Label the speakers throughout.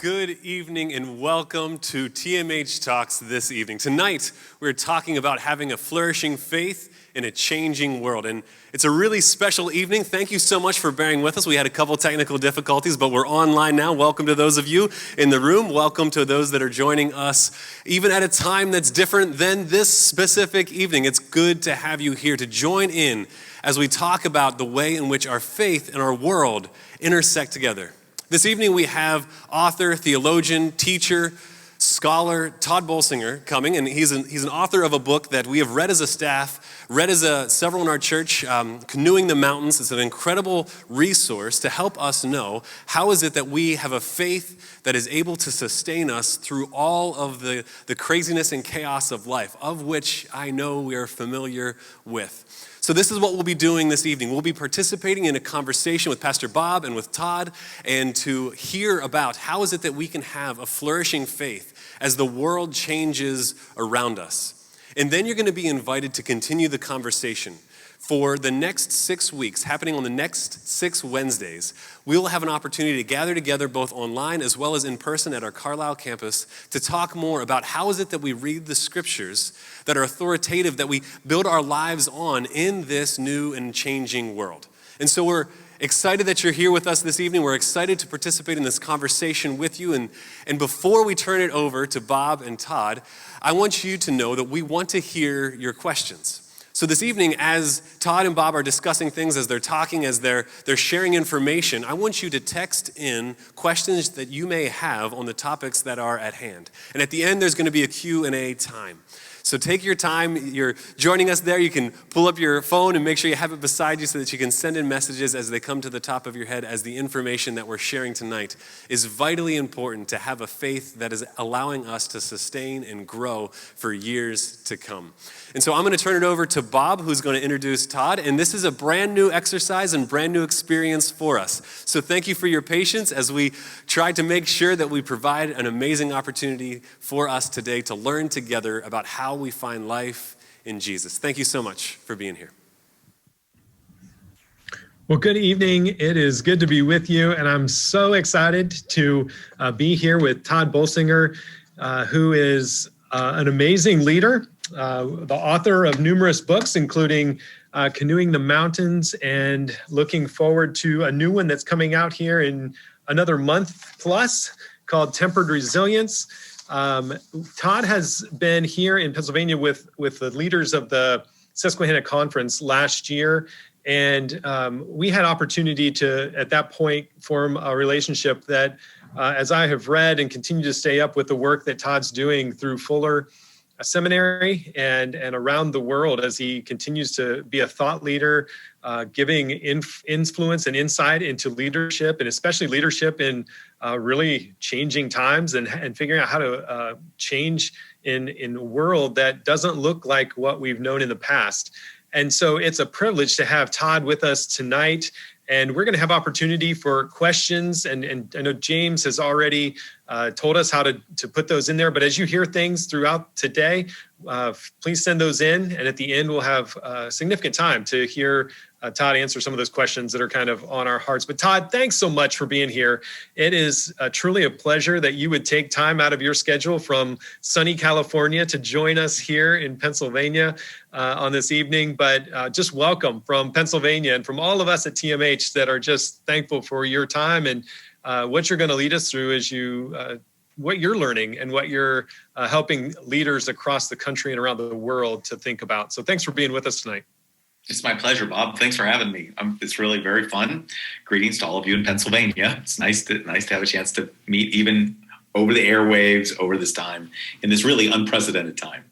Speaker 1: Good evening and welcome to TMH Talks this evening. Tonight, we're talking about having a flourishing faith in a changing world. And it's a really special evening. Thank you so much for bearing with us. We had a couple technical difficulties, but we're online now. Welcome to those of you in the room. Welcome to those that are joining us, even at a time that's different than this specific evening. It's good to have you here to join in as we talk about the way in which our faith and our world intersect together. This evening we have author, theologian, teacher, scholar Todd Bolsinger coming, and he's an author of a book that we have read as a staff, read as several in our church, Canoeing the Mountains. It's an incredible resource to help us know how is it that we have a faith that is able to sustain us through all of the craziness and chaos of life, of which I know we are familiar with. So this is what we'll be doing this evening. We'll be participating in a conversation with Pastor Bob and with Todd, and to hear about how is it that we can have a flourishing faith as the world changes around us. And then you're going to be invited to continue the conversation. For the next 6 weeks, happening on the next 6 Wednesdays, we will have an opportunity to gather together both online as well as in person at our Carlisle campus to talk more about how is it that we read the scriptures that are authoritative, that we build our lives on in this new and changing world. And so we're excited that you're here with us this evening. We're excited to participate in this conversation with you. And before we turn it over to Bob and Todd, I want you to know that we want to hear your questions. So this evening, as Todd and Bob are discussing things, as they're talking, as they're sharing information, I want you to text in questions that you may have on the topics that are at hand. And at the end, there's going to be a Q&A time. So take your time. You're joining us there. You can pull up your phone and make sure you have it beside you so that you can send in messages as they come to the top of your head, as the information that we're sharing tonight is vitally important to have a faith that is allowing us to sustain and grow for years to come. And so I'm going to turn it over to Bob, who's going to introduce Todd. And this is a brand new exercise and brand new experience for us. So thank you for your patience as we try to make sure that we provide an amazing opportunity for us today to learn together about how we find life in Jesus. Thank you so much for being here.
Speaker 2: Well, good evening. It is good to be with you, and I'm so excited to be here with Todd Bolsinger, who is an amazing leader, the author of numerous books, including Canoeing the Mountains, and looking forward to a new one that's coming out here in another month plus called Tempered Resilience. Todd has been here in Pennsylvania with the leaders of the Susquehanna Conference last year, and we had opportunity to, at that point, form a relationship that, as I have read and continue to stay up with the work that Todd's doing through Fuller Seminary and around the world as he continues to be a thought leader, giving influence and insight into leadership, and especially leadership in really changing times and figuring out how to change in a world that doesn't look like what we've known in the past. And so it's a privilege to have Todd with us tonight. And we're going to have opportunity for questions. And I know James has already told us how to put those in there. But as you hear things throughout today, please send those in. And at the end, we'll have significant time to hear Todd answer some of those questions that are kind of on our hearts. But Todd, thanks so much for being here. It is truly a pleasure that you would take time out of your schedule from sunny California to join us here in Pennsylvania on this evening. But just welcome from Pennsylvania and from all of us at TMH that are just thankful for your time and what you're going to lead us through as you what you're learning and what you're helping leaders across the country and around the world to think about. So thanks for being with us tonight.
Speaker 3: It's my pleasure, Bob. Thanks for having me. It's really very fun. Greetings to all of you in Pennsylvania. It's nice to have a chance to meet even over the airwaves over this time in this really unprecedented time.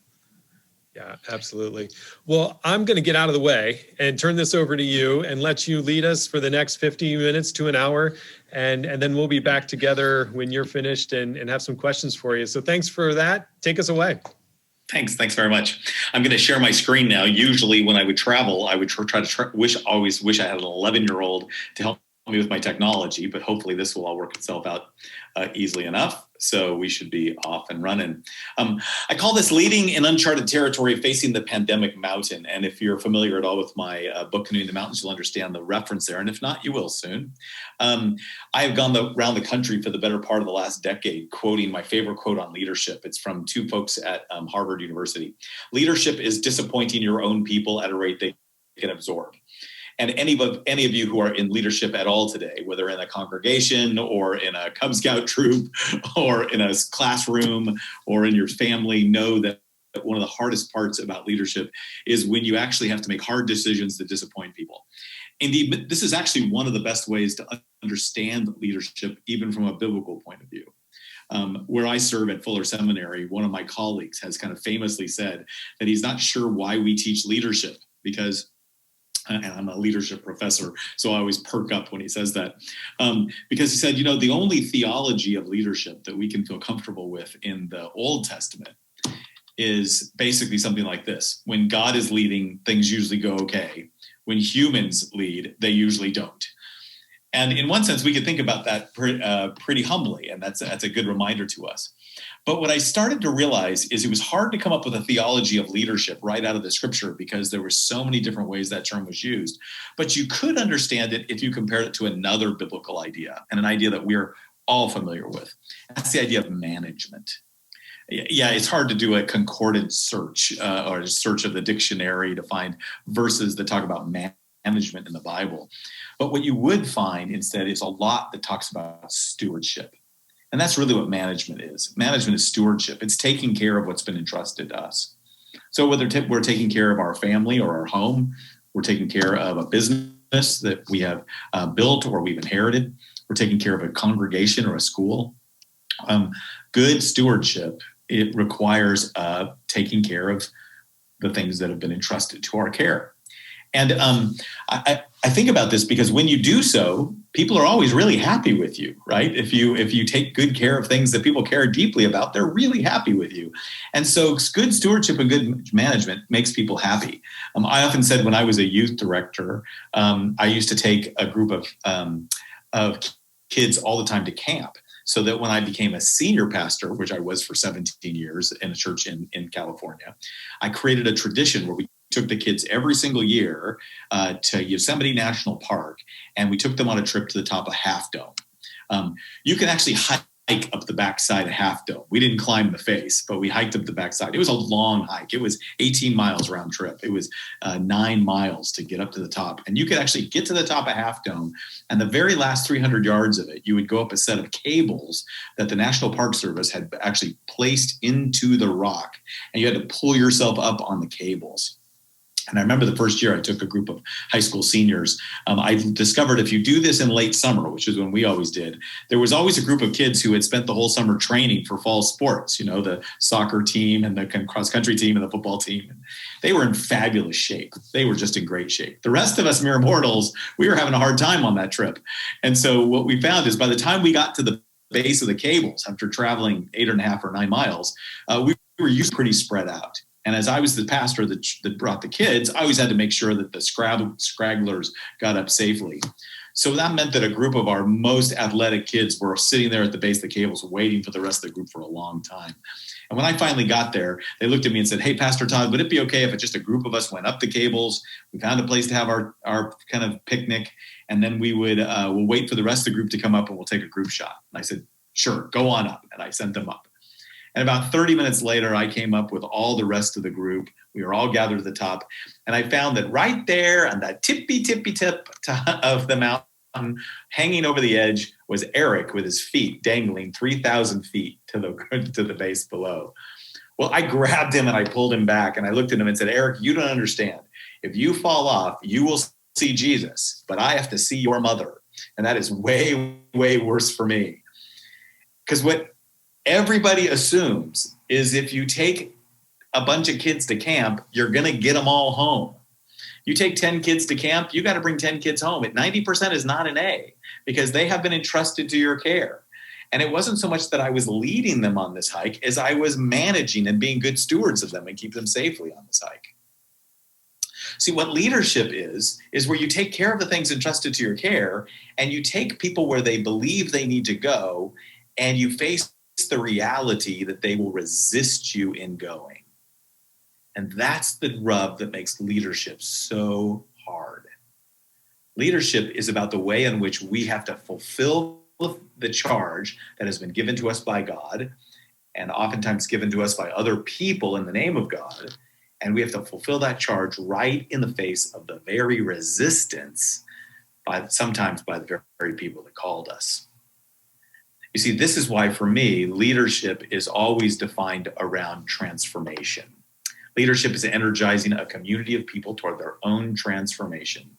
Speaker 2: Yeah, absolutely. Well, I'm going to get out of the way and turn this over to you and let you lead us for the next 50 minutes to an hour. And then we'll be back together when you're finished and have some questions for you. So thanks for that. Take us away.
Speaker 3: Thanks very much. I'm going to share my screen now. Usually when I would travel, I would always wish I had an 11-year-old to help me with my technology, but hopefully this will all work itself out easily enough. So we should be off and running. I call this Leading in Uncharted Territory, Facing the Pandemic Mountain. And if you're familiar at all with my book, Canoeing the Mountains, you'll understand the reference there. And if not, you will soon. I have gone around the country for the better part of the last decade, quoting my favorite quote on leadership. It's from two folks at Harvard University. Leadership is disappointing your own people at a rate they can absorb. And any of you who are in leadership at all today, whether in a congregation or in a Cub Scout troop or in a classroom or in your family, know that one of the hardest parts about leadership is when you actually have to make hard decisions that disappoint people. Indeed, this is actually one of the best ways to understand leadership, even from a biblical point of view. Where I serve at Fuller Seminary, one of my colleagues has kind of famously said that he's not sure why we teach leadership, because and I'm a leadership professor, so I always perk up when he says that, because he said, the only theology of leadership that we can feel comfortable with in the Old Testament is basically something like this. When God is leading, things usually go okay. When humans lead, they usually don't. And in one sense, we could think about that pretty humbly, and that's a good reminder to us. But what I started to realize is it was hard to come up with a theology of leadership right out of the scripture, because there were so many different ways that term was used. But you could understand it if you compared it to another biblical idea, and an idea that we're all familiar with. That's the idea of management. Yeah, it's hard to do a concordant search or a search of the dictionary to find verses that talk about management in the Bible. But what you would find instead is a lot that talks about stewardship. And that's really what management is. Management is stewardship. It's taking care of what's been entrusted to us. So whether we're taking care of our family or our home, we're taking care of a business that we have built or we've inherited, we're taking care of a congregation or a school. Good stewardship, it requires taking care of the things that have been entrusted to our care. And I think about this because when you do so, people are always really happy with you, right? If you take good care of things that people care deeply about, they're really happy with you. And so good stewardship and good management makes people happy. I often said when I was a youth director, I used to take a group of kids all the time to camp, so that when I became a senior pastor, which I was for 17 years in a church in California, I created a tradition where we took the kids every single year to Yosemite National Park, and we took them on a trip to the top of Half Dome. You can actually hike up the backside of Half Dome. We didn't climb the face, but we hiked up the backside. It was a long hike. It was 18 miles round trip. It was 9 miles to get up to the top. And you could actually get to the top of Half Dome, and the very last 300 yards of it, you would go up a set of cables that the National Park Service had actually placed into the rock, and you had to pull yourself up on the cables. And I remember the first year I took a group of high school seniors. I discovered if you do this in late summer, which is when we always did, there was always a group of kids who had spent the whole summer training for fall sports, the soccer team and the cross country team and the football team. They were in fabulous shape. They were just in great shape. The rest of us mere mortals, we were having a hard time on that trip. And so what we found is by the time we got to the base of the cables, after traveling 8.5 or 9 miles, we were usually pretty spread out. And as I was the pastor that brought the kids, I always had to make sure that the scragglers got up safely. So that meant that a group of our most athletic kids were sitting there at the base of the cables waiting for the rest of the group for a long time. And when I finally got there, they looked at me and said, "Hey, Pastor Todd, would it be okay if just a group of us went up the cables? We found a place to have our kind of picnic, and then we'll wait for the rest of the group to come up and we'll take a group shot." And I said, "Sure, go on up." And I sent them up. And about 30 minutes later, I came up with all the rest of the group. We were all gathered at the top. And I found that right there on that tippy tip of the mountain, hanging over the edge, was Eric with his feet dangling 3,000 feet to the base below. Well, I grabbed him and I pulled him back. And I looked at him and said, "Eric, you don't understand. If you fall off, you will see Jesus. But I have to see your mother. And that is way, way worse for me." Because what everybody assumes is if you take a bunch of kids to camp, you're going to get them all home. You take 10 kids to camp, you got to bring 10 kids home. At 90% is not an A, because they have been entrusted to your care. And it wasn't so much that I was leading them on this hike as I was managing and being good stewards of them and keep them safely on this hike. See, what leadership is where you take care of the things entrusted to your care, and you take people where they believe they need to go, and you face the reality that they will resist you in going. And that's the rub that makes leadership so hard. Leadership is about the way in which we have to fulfill the charge that has been given to us by God, and oftentimes given to us by other people in the name of God. And we have to fulfill that charge right in the face of the very resistance, sometimes by the very people that called us. You see, this is why, for me, leadership is always defined around transformation. Leadership is energizing a community of people toward their own transformation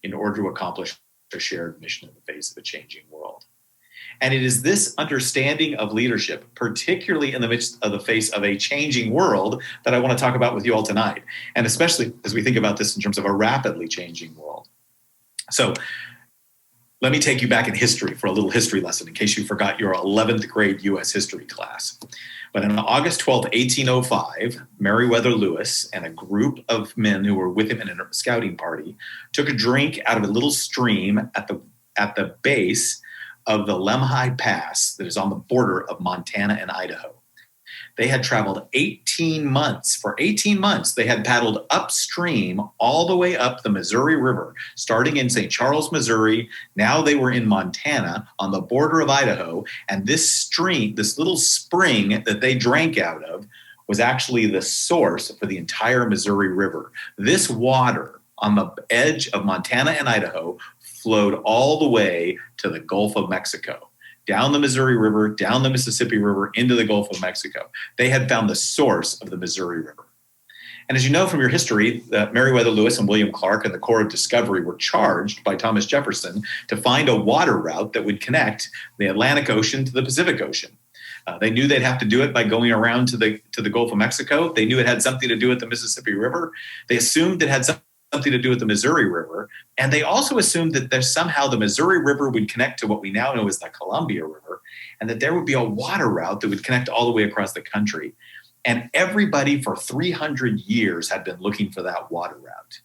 Speaker 3: in order to accomplish a shared mission in the face of a changing world. And it is this understanding of leadership, particularly in the midst of the face of a changing world, that I want to talk about with you all tonight. And especially as we think about this in terms of a rapidly changing world. So let me take you back in history for a little history lesson in case you forgot your 11th grade U.S. history class. But on August 12th, 1805, Meriwether Lewis and a group of men who were with him in a scouting party took a drink out of a little stream at the base of the Lemhi Pass that is on the border of Montana and Idaho. They had traveled 18 months. For 18 months, they had paddled upstream all the way up the Missouri River, starting in St. Charles, Missouri. Now they were in Montana on the border of Idaho. And this stream, this little spring that they drank out of, was actually the source for the entire Missouri River. This water on the edge of Montana and Idaho flowed all the way to the Gulf of Mexico, down the Missouri River, down the Mississippi River, into the Gulf of Mexico. They had found the source of the Missouri River. And as you know from your history, Meriwether Lewis and William Clark and the Corps of Discovery were charged by Thomas Jefferson to find a water route that would connect the Atlantic Ocean to the Pacific Ocean. They knew they'd have to do it by going around to the Gulf of Mexico. They knew it had something to do with the Mississippi River. They assumed it had something to do with the Missouri River. And they also assumed that somehow the Missouri River would connect to what we now know as the Columbia River, and that there would be a water route that would connect all the way across the country. And everybody for 300 years had been looking for that water route.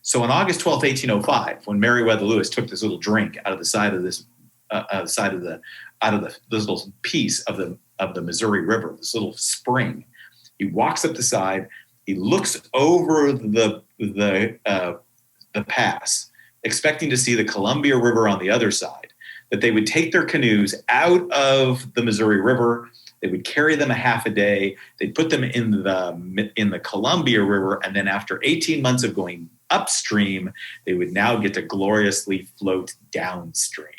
Speaker 3: So on August 12th, 1805, when Meriwether Lewis took this little drink out of the side of this little piece of the Missouri River, this little spring, he walks up the side. He looks over the pass, expecting to see the Columbia River on the other side, that they would take their canoes out of the Missouri River. They would carry them a half a day. They'd put them in the Columbia River. And then after 18 months of going upstream, they would now get to gloriously float downstream.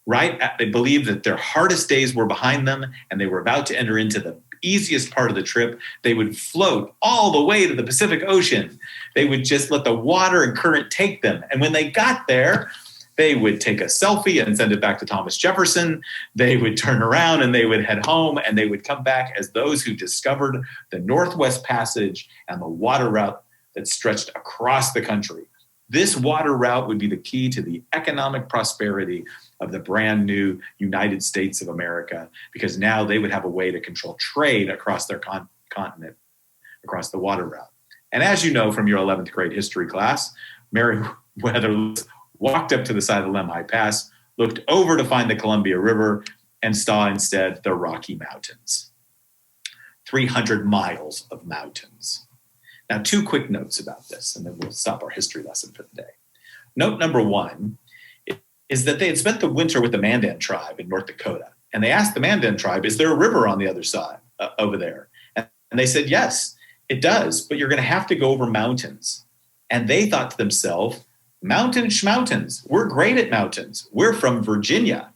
Speaker 3: Right? They believed that their hardest days were behind them, and they were about to enter into the easiest part of the trip. They would float all the way to the Pacific Ocean. They would just let the water and current take them. And when they got there, they would take a selfie and send it back to Thomas Jefferson. They would turn around and they would head home, and they would come back as those who discovered the Northwest Passage and the water route that stretched across the country. This water route would be the key to the economic prosperity of the brand new United States of America, because now they would have a way to control trade across their continent, across the water route. And as you know from your 11th grade history class, Meriwether Lewis walked up to the side of the Lemhi Pass, looked over to find the Columbia River, and saw instead the Rocky Mountains. 300 miles of mountains. Now, two quick notes about this, and then we'll stop our history lesson for the day. Note number one is that they had spent the winter with the Mandan tribe in North Dakota. And they asked the Mandan tribe, is there a river on the other side over there? And they said, yes, it does, but you're going to have to go over mountains. And they thought to themselves, mountains, we're great at mountains. We're from Virginia.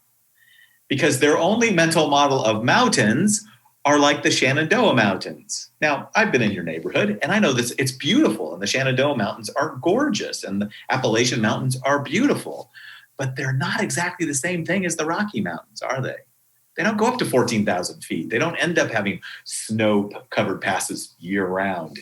Speaker 3: Because their only mental model of mountains are like the Shenandoah Mountains. Now, I've been in your neighborhood, and I know this, it's beautiful, and the Shenandoah Mountains are gorgeous, and the Appalachian Mountains are beautiful. But they're not exactly the same thing as the Rocky Mountains, are they? They don't go up to 14,000 feet. They don't end up having snow-covered passes year-round.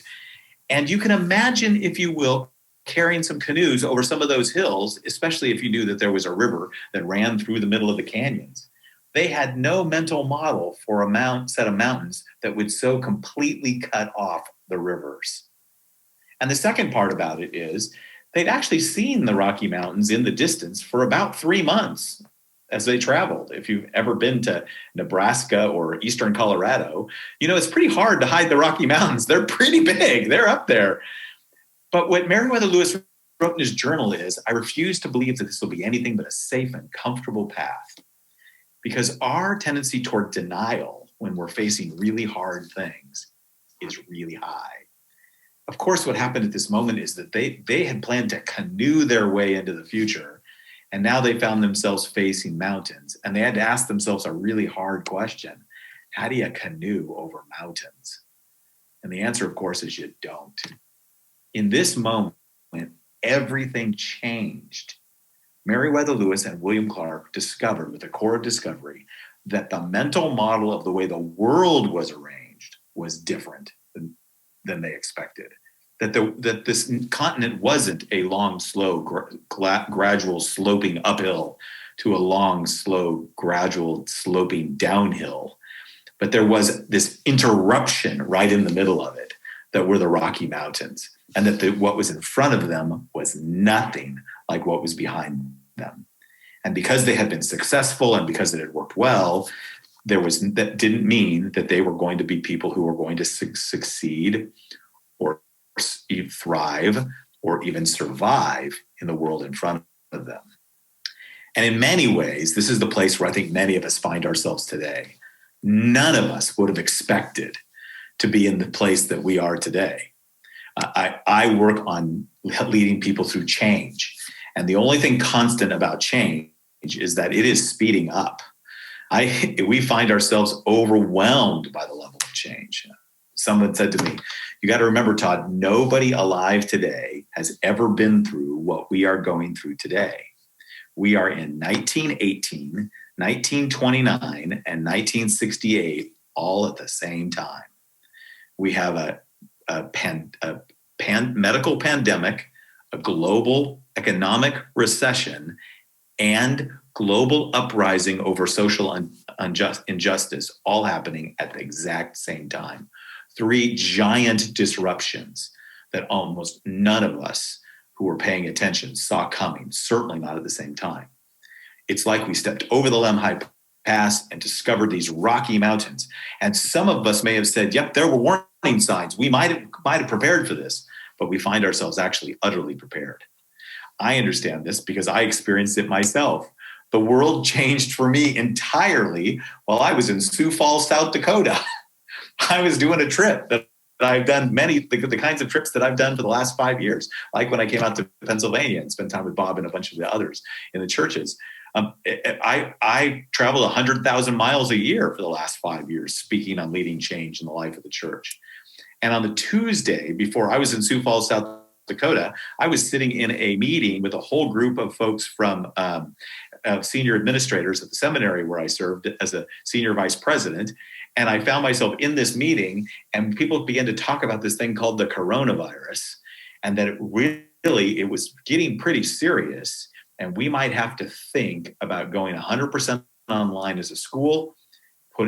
Speaker 3: And you can imagine, if you will, carrying some canoes over some of those hills, especially if you knew that there was a river that ran through the middle of the canyons. They had no mental model for a set of mountains that would so completely cut off the rivers. And the second part about it is they'd actually seen the Rocky Mountains in the distance for about 3 months as they traveled. If you've ever been to Nebraska or Eastern Colorado, it's pretty hard to hide the Rocky Mountains. They're pretty big. They're up there. But what Meriwether Lewis wrote in his journal is, I refuse to believe that this will be anything but a safe and comfortable path. Because our tendency toward denial when we're facing really hard things is really high. Of course, what happened at this moment is that they had planned to canoe their way into the future. And now they found themselves facing mountains. And they had to ask themselves a really hard question. How do you canoe over mountains? And the answer, of course, is you don't. In this moment, everything changed. Meriwether Lewis and William Clark discovered, with a core of discovery, that the mental model of the way the world was arranged was different than they expected. That this continent wasn't a long, slow, gradual sloping uphill to a long, slow, gradual sloping downhill. But there was this interruption right in the middle of it that were the Rocky Mountains, and that what was in front of them was nothing like what was behind them. And because they had been successful and because it had worked well, that didn't mean that they were going to be people who were going to succeed or thrive or even survive in the world in front of them. And in many ways, this is the place where I think many of us find ourselves today. None of us would have expected to be in the place that we are today. I work on leading people through change. And the only thing constant about change is that it is speeding up. We find ourselves overwhelmed by the level of change. Someone said to me, you got to remember, Todd, nobody alive today has ever been through what we are going through today. We are in 1918, 1929, and 1968 all at the same time. We have a medical pandemic, a global economic recession, and global uprising over social injustice, all happening at the exact same time. 3 giant disruptions that almost none of us who were paying attention saw coming, certainly not at the same time. It's like we stepped over the Lemhi Pass and discovered these Rocky Mountains. And some of us may have said, yep, there were warning signs. We might have prepared for this, but we find ourselves actually utterly prepared. I understand this because I experienced it myself. The world changed for me entirely while I was in Sioux Falls, South Dakota. I was doing a trip that I've done the kinds of trips that I've done for the last 5 years, like when I came out to Pennsylvania and spent time with Bob and a bunch of the others in the churches. I traveled 100,000 miles a year for the last 5 years, speaking on leading change in the life of the church. And on the Tuesday before I was in Sioux Falls, South Dakota, I was sitting in a meeting with a whole group of folks from senior administrators at the seminary where I served as a senior vice president. And I found myself in this meeting, and people began to talk about this thing called the coronavirus, and that it was getting pretty serious. And we might have to think about going 100% online as a school,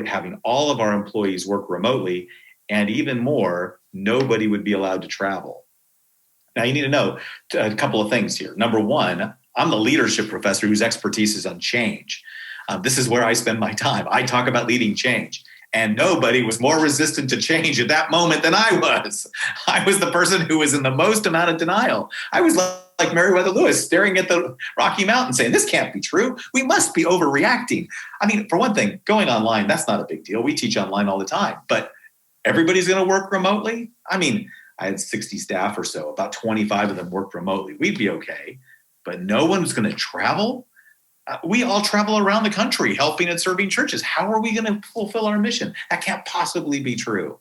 Speaker 3: having all of our employees work remotely, and even more, nobody would be allowed to travel. Now, you need to know a couple of things here. Number one, I'm the leadership professor whose expertise is on change. This is where I spend my time. I talk about leading change. And nobody was more resistant to change at that moment than I was. I was the person who was in the most amount of denial. I was like Meriwether Lewis, staring at the Rocky Mountains saying, this can't be true. We must be overreacting. I mean, for one thing, going online, that's not a big deal. We teach online all the time. But everybody's going to work remotely? I mean, I had 60 staff or so. About 25 of them worked remotely. We'd be okay. But no one was going to travel? We all travel around the country helping and serving churches. How are we going to fulfill our mission? That can't possibly be true.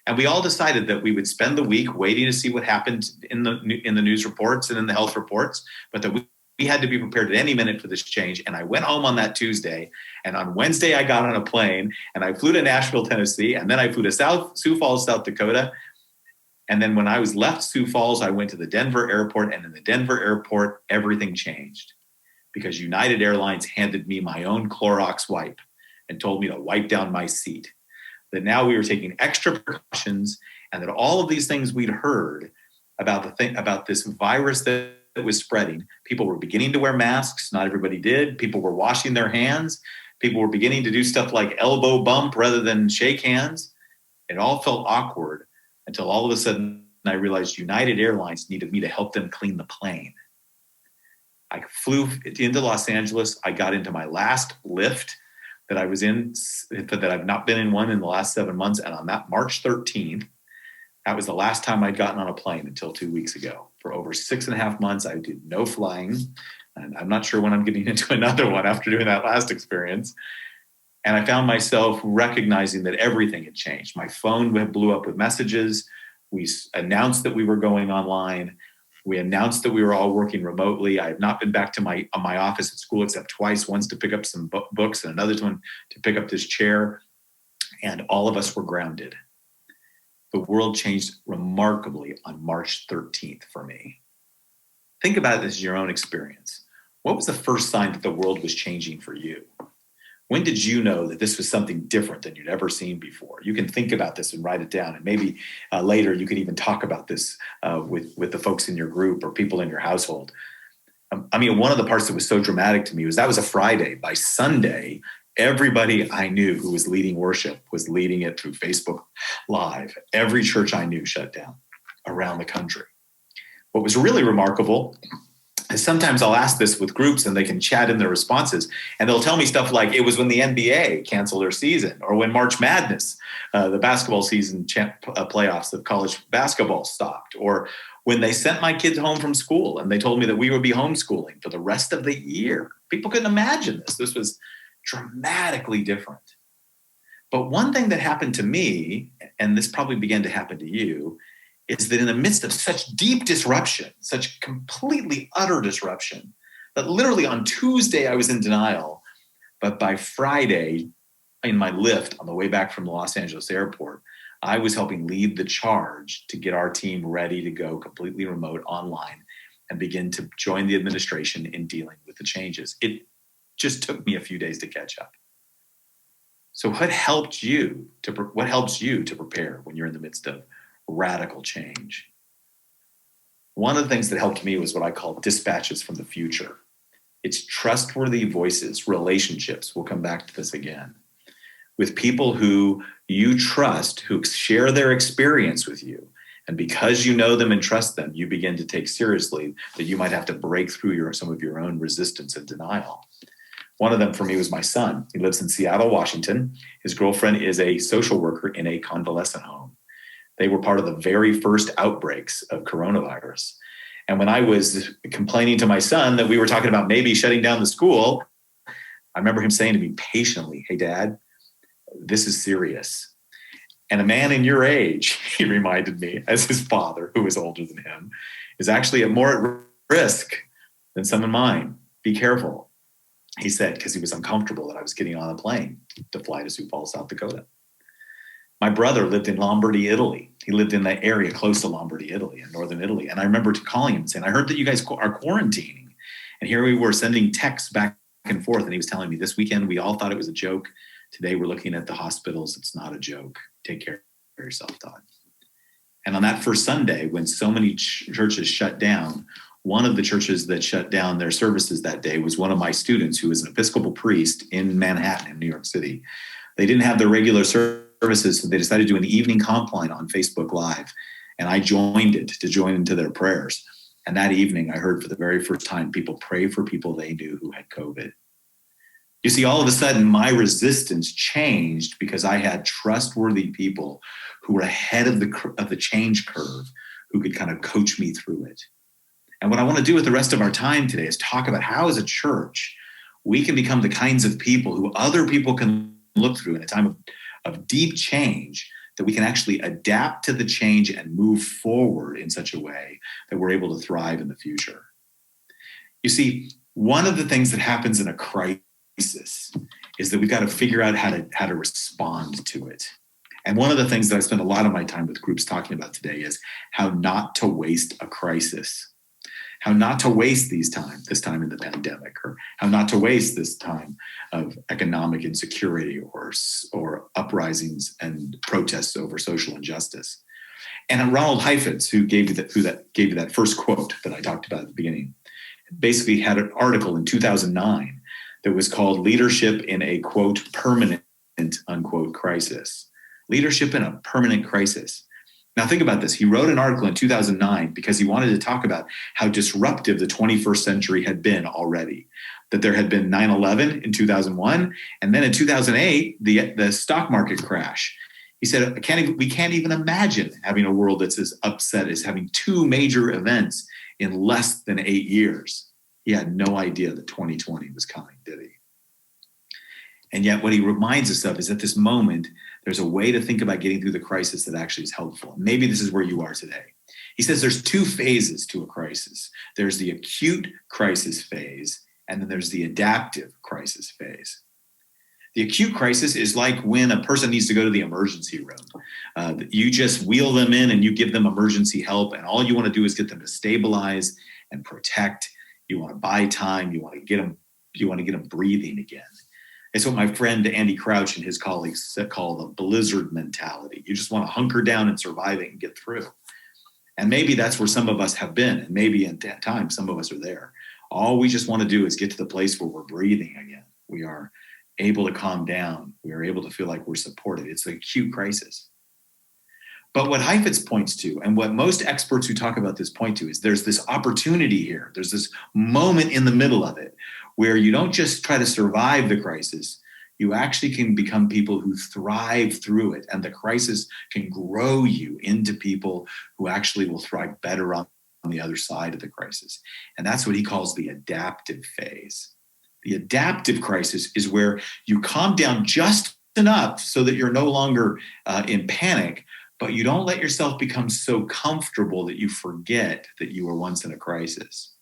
Speaker 3: And we all decided that we would spend the week waiting to see what happened in the news reports and in the health reports, but that we had to be prepared at any minute for this change. And I went home on that Tuesday, and on Wednesday I got on a plane and I flew to Nashville, Tennessee, and then I flew to Sioux Falls, South Dakota. And then when I was left Sioux Falls, I went to the Denver airport, and in the Denver airport, everything changed. Because United Airlines handed me my own Clorox wipe and told me to wipe down my seat. That now we were taking extra precautions, and that all of these things we'd heard about this virus that was spreading. People were beginning to wear masks. Not everybody did. People were washing their hands. People were beginning to do stuff like elbow bump rather than shake hands. It all felt awkward until all of a sudden I realized United Airlines needed me to help them clean the plane. I flew into Los Angeles. I got into my last lift that I was in, that I've not been in one in the last 7 months. And on that March 13th, that was the last time I'd gotten on a plane until 2 weeks ago. For over 6.5 months, I did no flying. And I'm not sure when I'm getting into another one after doing that last experience. And I found myself recognizing that everything had changed. My phone blew up with messages. We announced that we were going online. We announced that we were all working remotely. I have not been back to my office at school except twice, once to pick up some books and another one to pick up this chair. And all of us were grounded. The world changed remarkably on March 13th for me. Think about it as your own experience. What was the first sign that the world was changing for you? When did you know that this was something different than you'd ever seen before? You can think about this and write it down. And maybe later you could even talk about this with the folks in your group or people in your household. One of the parts that was so dramatic to me was that was a Friday. By Sunday, everybody I knew who was leading worship was leading it through Facebook Live. Every church I knew shut down around the country. What was really remarkable is sometimes I'll ask this with groups and they can chat in their responses and they'll tell me stuff like it was when the NBA canceled their season or when March Madness, the basketball season playoffs of college basketball stopped, or when they sent my kids home from school and they told me that we would be homeschooling for the rest of the year. People couldn't imagine this. This was dramatically different. But one thing that happened to me, and this probably began to happen to you, is that in the midst of such deep disruption, such completely utter disruption, that literally on Tuesday I was in denial, but by Friday in my Lyft on the way back from the Los Angeles airport, I was helping lead the charge to get our team ready to go completely remote online and begin to join the administration in dealing with the changes. It just took me a few days to catch up. So what helps you to prepare when you're in the midst of radical change? One of the things that helped me was what I call dispatches from the future. It's trustworthy voices, relationships. We'll come back to this again. With people who you trust, who share their experience with you. And because you know them and trust them, you begin to take seriously that you might have to break through some of your own resistance and denial. One of them for me was my son. He lives in Seattle, Washington. His girlfriend is a social worker in a convalescent home. They were part of the very first outbreaks of coronavirus. And when I was complaining to my son that we were talking about maybe shutting down the school, I remember him saying to me patiently, "Hey, Dad, this is serious." And a man in your age, he reminded me, as his father, who is older than him, is actually more at risk than some of mine. Be careful, he said, because he was uncomfortable that I was getting on a plane to fly to Sioux Falls, South Dakota. My brother lived in Lombardy, Italy. He lived in that area close to Lombardy, Italy, in northern Italy. And I remember calling him and saying, "I heard that you guys are quarantining." And here we were sending texts back and forth. And he was telling me, "This weekend, we all thought it was a joke. Today, we're looking at the hospitals. It's not a joke. Take care of yourself, Todd." And on that first Sunday, when so many churches shut down, one of the churches that shut down their services that day was one of my students who was an Episcopal priest in Manhattan, in New York City. They didn't have their regular services, so they decided to do an evening comp line on Facebook Live. And I joined it to join into their prayers. And that evening, I heard for the very first time people pray for people they knew who had COVID. You see, all of a sudden, my resistance changed because I had trustworthy people who were ahead of the change curve who could kind of coach me through it. And what I want to do with the rest of our time today is talk about how, as a church, we can become the kinds of people who other people can look through in a time of deep change, that we can actually adapt to the change and move forward in such a way that we're able to thrive in the future. You see, one of the things that happens in a crisis is that we've got to figure out how to respond to it. And one of the things that I spend a lot of my time with groups talking about today is how not to waste a crisis. How not to waste this time in the pandemic, or how not to waste this time of economic insecurity or uprisings and protests over social injustice. And Ronald Heifetz, who gave you that first quote that I talked about at the beginning, basically had an article in 2009 that was called "Leadership in a quote permanent unquote crisis." Leadership in a permanent crisis. Now think about this. He wrote an article in 2009 because he wanted to talk about how disruptive the 21st century had been already. That there had been 9/11 in 2001, and then in 2008, the stock market crash. He said, we can't even imagine having a world that's as upset as having two major events in less than 8 years. He had no idea that 2020 was coming, did he? And yet what he reminds us of is at this moment, there's a way to think about getting through the crisis that actually is helpful. Maybe this is where you are today. He says there's two phases to a crisis. There's the acute crisis phase, and then there's the adaptive crisis phase. The acute crisis is like when a person needs to go to the emergency room. You just wheel them in and you give them emergency help, and all you want to do is get them to stabilize and protect. You want to buy time. You want to get them breathing again. It's what my friend Andy Crouch and his colleagues call the blizzard mentality. You just want to hunker down and survive it and get through. And maybe that's where some of us have been, and maybe in that time some of us are there. All we just want to do is get to the place where we're breathing again. We are able to calm down. We are able to feel like we're supported. It's an acute crisis. But what Heifetz points to, and what most experts who talk about this point to, is there's this opportunity here. There's this moment in the middle of it where you don't just try to survive the crisis. You actually can become people who thrive through it. And the crisis can grow you into people who actually will thrive better on the other side of the crisis. And that's what he calls the adaptive phase. The adaptive crisis is where you calm down just enough so that you're no longer in panic, but you don't let yourself become so comfortable that you forget that you were once in a crisis.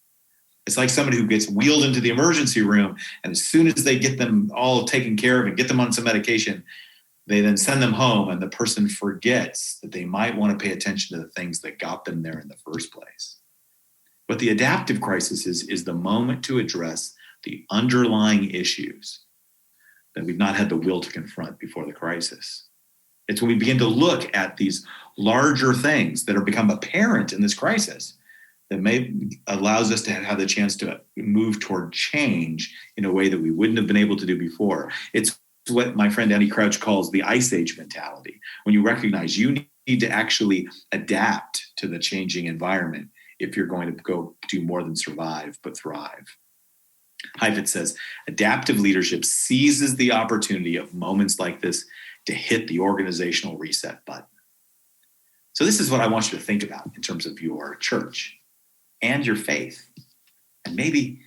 Speaker 3: It's like somebody who gets wheeled into the emergency room, and as soon as they get them all taken care of and get them on some medication, they then send them home, and the person forgets that they might want to pay attention to the things that got them there in the first place. But the adaptive crisis is the moment to address the underlying issues that we've not had the will to confront before the crisis. It's when we begin to look at these larger things that are become apparent in this crisis that allows us to have the chance to move toward change in a way that we wouldn't have been able to do before. It's what my friend Andy Crouch calls the Ice Age mentality. When you recognize you need to actually adapt to the changing environment if you're going to go do more than survive, but thrive. Heifetz says, adaptive leadership seizes the opportunity of moments like this to hit the organizational reset button. So this is what I want you to think about in terms of your church and your faith, and maybe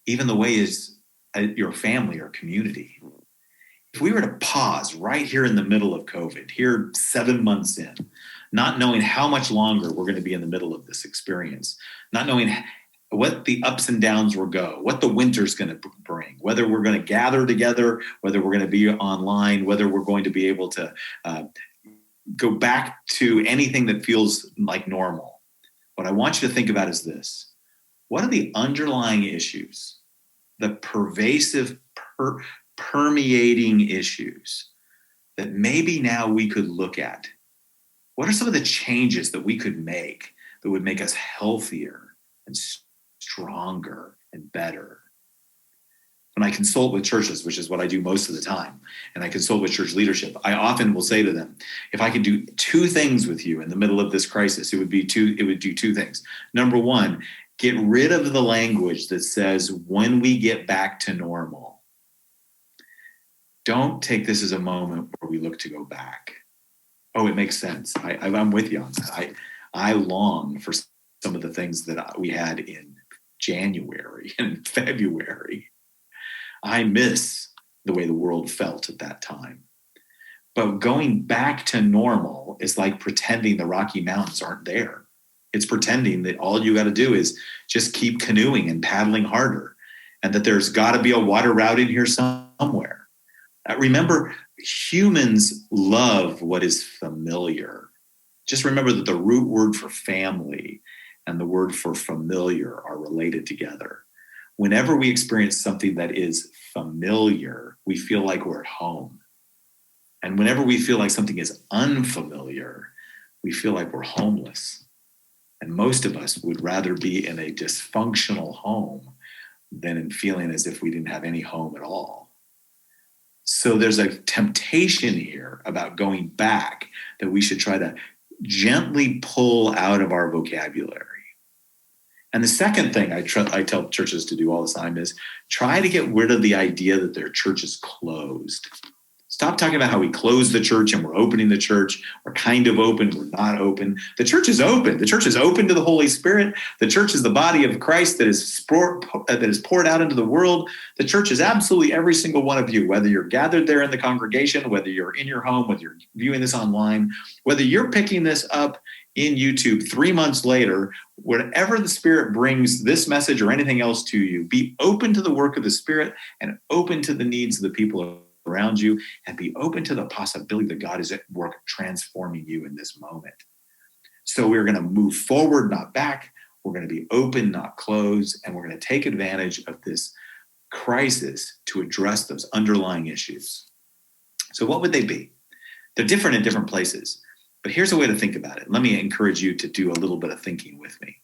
Speaker 3: even the way is your family or community. If we were to pause right here in the middle of COVID, here 7 months in, not knowing how much longer we're going to be in the middle of this experience, not knowing what the ups and downs will go, what the winter's going to bring, whether we're going to gather together, whether we're going to be online, whether we're going to be able to go back to anything that feels like normal. What I want you to think about is this. What are the underlying issues, the pervasive, permeating issues that maybe now we could look at? What are some of the changes that we could make that would make us healthier and stronger and better? When I consult with churches, which is what I do most of the time, and I consult with church leadership, I often will say to them, if I could do two things with you in the middle of this crisis, it would do two things. Number one, get rid of the language that says, when we get back to normal. Don't take this as a moment where we look to go back. Oh, it makes sense. I'm with you on that. I long for some of the things that we had in January and February. I miss the way the world felt at that time. But going back to normal is like pretending the Rocky Mountains aren't there. It's pretending that all you got to do is just keep canoeing and paddling harder, and that there's got to be a water route in here somewhere. Remember, humans love what is familiar. Just remember that the root word for family and the word for familiar are related together. Whenever we experience something that is familiar, we feel like we're at home. And whenever we feel like something is unfamiliar, we feel like we're homeless. And most of us would rather be in a dysfunctional home than in feeling as if we didn't have any home at all. So there's a temptation here about going back that we should try to gently pull out of our vocabulary. And the second thing I tell churches to do all the time is try to get rid of the idea that their church is closed. Stop talking about how we close the church and we're opening the church. We're kind of open. We're not open. The church is open. The church is open to the Holy Spirit. The church is the body of Christ that is poured out into the world. The church is absolutely every single one of you, whether you're gathered there in the congregation, whether you're in your home, whether you're viewing this online, whether you're picking this up in YouTube 3 months later, whatever the Spirit brings this message or anything else to you, be open to the work of the Spirit and open to the needs of the people around you, and be open to the possibility that God is at work transforming you in this moment. So we're going to move forward, not back. We're going to be open, not close, and we're going to take advantage of this crisis to address those underlying issues. So what would they be? They're different in different places, but here's a way to think about it. Let me encourage you to do a little bit of thinking with me.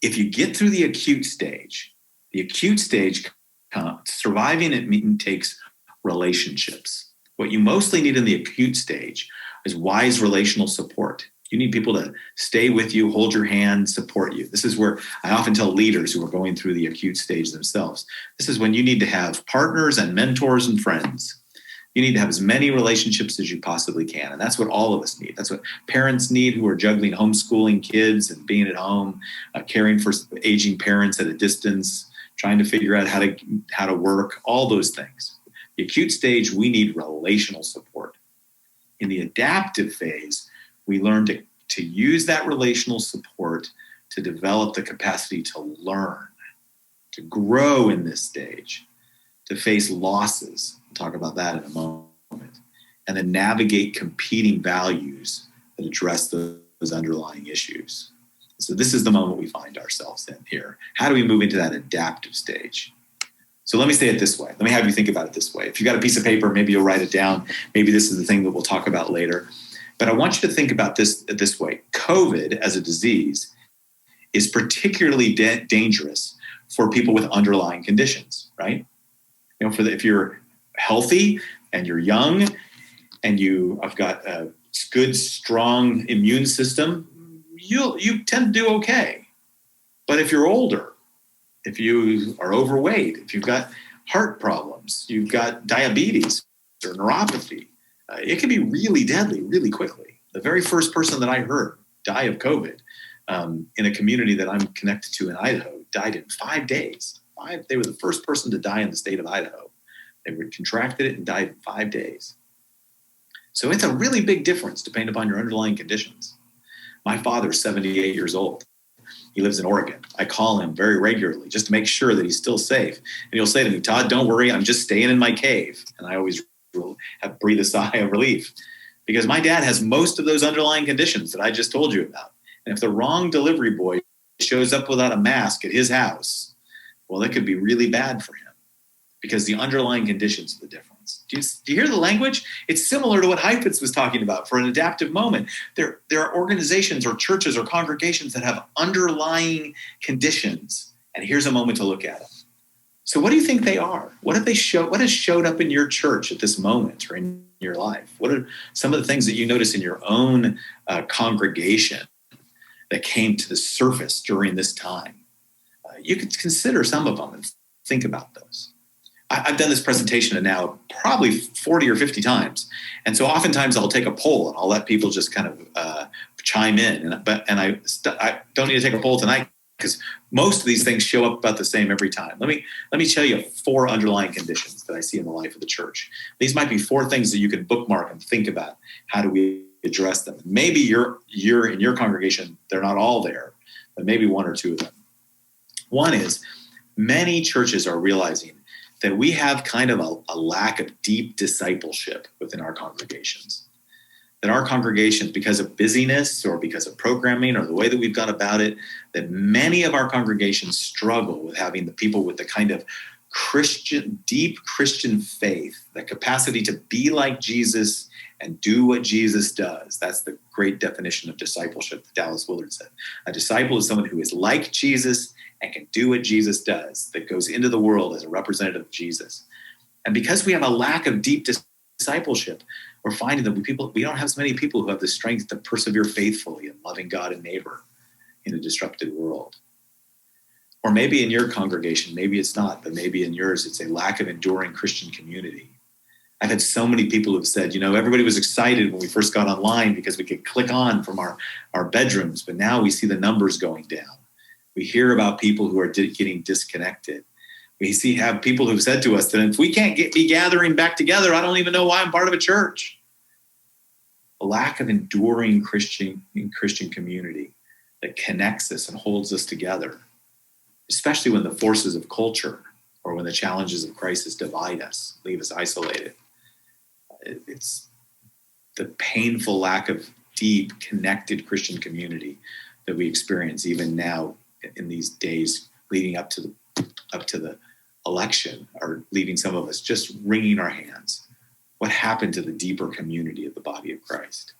Speaker 3: If you get through the acute stage, surviving it takes relationships. What you mostly need in the acute stage is wise relational support. You need people to stay with you, hold your hand, support you. This is where I often tell leaders who are going through the acute stage themselves, this is when you need to have partners and mentors and friends. You need to have as many relationships as you possibly can. And that's what all of us need. That's what parents need who are juggling homeschooling kids and being at home, caring for aging parents at a distance, trying to figure out how to work, all those things. The acute stage, we need relational support. In the adaptive phase, we learn to use that relational support to develop the capacity to learn, to grow in this stage, to face losses. We'll talk about that in a moment. And then navigate competing values that address those underlying issues. So this is the moment we find ourselves in here. How do we move into that adaptive stage? So let me say it this way. Let me have you think about it this way. If you got a piece of paper, maybe you'll write it down. Maybe this is the thing that we'll talk about later. But I want you to think about this way. COVID as a disease is particularly dangerous for people with underlying conditions, right? You know, if you're healthy and you're young and you have got a good, strong immune system, you tend to do okay. But if you're older, if you are overweight, if you've got heart problems, you've got diabetes or neuropathy, it can be really deadly really quickly. The very first person that I heard die of COVID in a community that I'm connected to in Idaho died in 5 days. They were the first person to die in the state of Idaho. They contracted it and died in 5 days. So it's a really big difference depending upon your underlying conditions. My father's 78 years old. He lives in Oregon. I call him very regularly just to make sure that he's still safe. And he'll say to me, Todd, don't worry, I'm just staying in my cave. And I always breathe a sigh of relief because my dad has most of those underlying conditions that I just told you about. And if the wrong delivery boy shows up without a mask at his house, well, that could be really bad for him because the underlying conditions are the difference. Do you hear the language? It's similar to what Heifetz was talking about for an adaptive moment. There are organizations or churches or congregations that have underlying conditions. And here's a moment to look at them. So what do you think they are? What has showed up in your church at this moment or in your life? What are some of the things that you notice in your own congregation that came to the surface during this time? You could consider some of them and think about those. I've done this presentation now probably 40 or 50 times. And so oftentimes I'll take a poll and I'll let people just kind of chime in. I don't need to take a poll tonight because most of these things show up about the same every time. Let me tell you 4 underlying conditions that I see in the life of the church. These might be 4 things that you can bookmark and think about. How do we address them? Maybe you're in your congregation, they're not all there, but maybe 1 or 2 of them. One is many churches are realizing that we have kind of a lack of deep discipleship within our congregations. That our congregations, because of busyness or because of programming or the way that we've gone about it, that many of our congregations struggle with having the people with the kind of deep Christian faith, the capacity to be like Jesus and do what Jesus does. That's the great definition of discipleship that Dallas Willard said. A disciple is someone who is like Jesus and can do what Jesus does, that goes into the world as a representative of Jesus. And because we have a lack of deep discipleship, we're finding that we don't have as many people who have the strength to persevere faithfully in loving God and neighbor in a disrupted world. Or maybe in your congregation, maybe it's not, but maybe in yours, it's a lack of enduring Christian community. I've had so many people who have said, everybody was excited when we first got online because we could click on from our bedrooms, but now we see the numbers going down. We hear about people who are getting disconnected. We have people who've said to us that if we can't be gathering back together, I don't even know why I'm part of a church. A lack of enduring Christian community that connects us and holds us together, especially when the forces of culture or when the challenges of crisis divide us, leave us isolated. It's the painful lack of deep, connected Christian community that we experience even now in these days leading up to the election, are leaving some of us just wringing our hands. What happened to the deeper community of the body of Christ?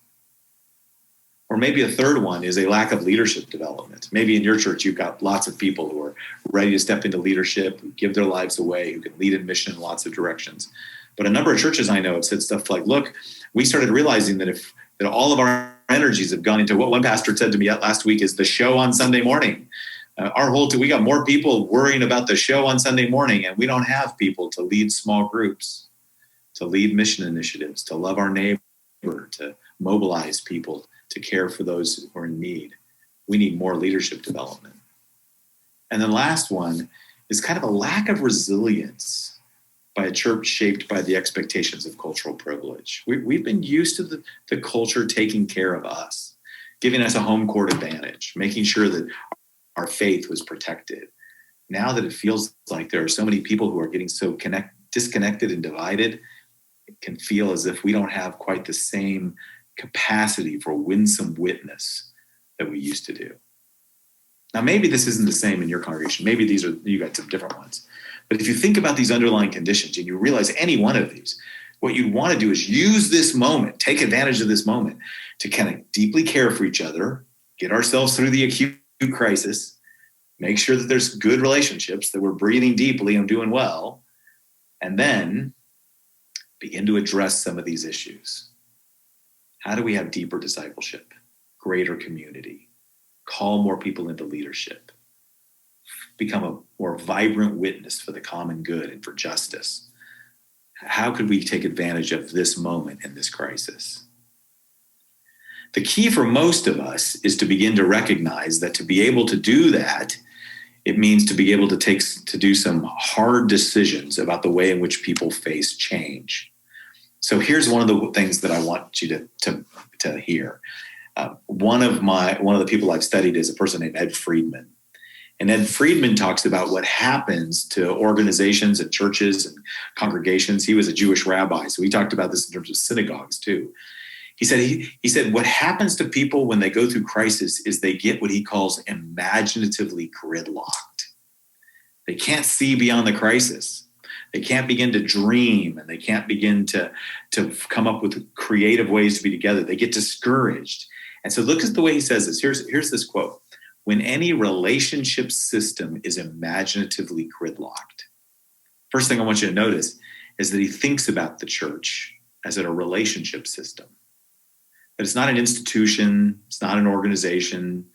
Speaker 3: Or maybe a third one is a lack of leadership development. Maybe in your church, you've got lots of people who are ready to step into leadership, who give their lives away, who can lead in mission in lots of directions. But a number of churches I know have said stuff like, look, we started realizing that that all of our energies have gone into what one pastor said to me last week is the show on Sunday morning. We got more people worrying about the show on Sunday morning, and we don't have people to lead small groups, to lead mission initiatives, to love our neighbor, to mobilize people, to care for those who are in need. We need more leadership development. And then last one is kind of a lack of resilience by a church shaped by the expectations of cultural privilege. We've been used to the culture taking care of us, giving us a home court advantage, making sure that our faith was protected. Now that it feels like there are so many people who are getting so disconnected and divided, it can feel as if we don't have quite the same capacity for winsome witness that we used to do. Now, maybe this isn't the same in your congregation. Maybe you got some different ones. But if you think about these underlying conditions and you realize any one of these, what you'd want to do is use this moment, take advantage of this moment to kind of deeply care for each other, get ourselves through the acute crisis, make sure that there's good relationships, that we're breathing deeply and doing well, and then begin to address some of these issues. How do we have deeper discipleship, greater community, call more people into leadership, become a more vibrant witness for the common good and for justice? How could we take advantage of this moment in this crisis? The key for most of us is to begin to recognize that to be able to do that, it means to be able to do some hard decisions about the way in which people face change. So here's one of the things that I want you to hear. One of the people I've studied is a person named Ed Friedman. And Ed Friedman talks about what happens to organizations and churches and congregations. He was a Jewish rabbi, so he talked about this in terms of synagogues too. He said what happens to people when they go through crisis is they get what he calls imaginatively gridlocked. They can't see beyond the crisis. They can't begin to dream, and they can't begin to come up with creative ways to be together. They get discouraged. And so look at the way he says this. Here's this quote. When any relationship system is imaginatively gridlocked, first thing I want you to notice is that he thinks about the church as a relationship system. That it's not an institution, it's not an organization,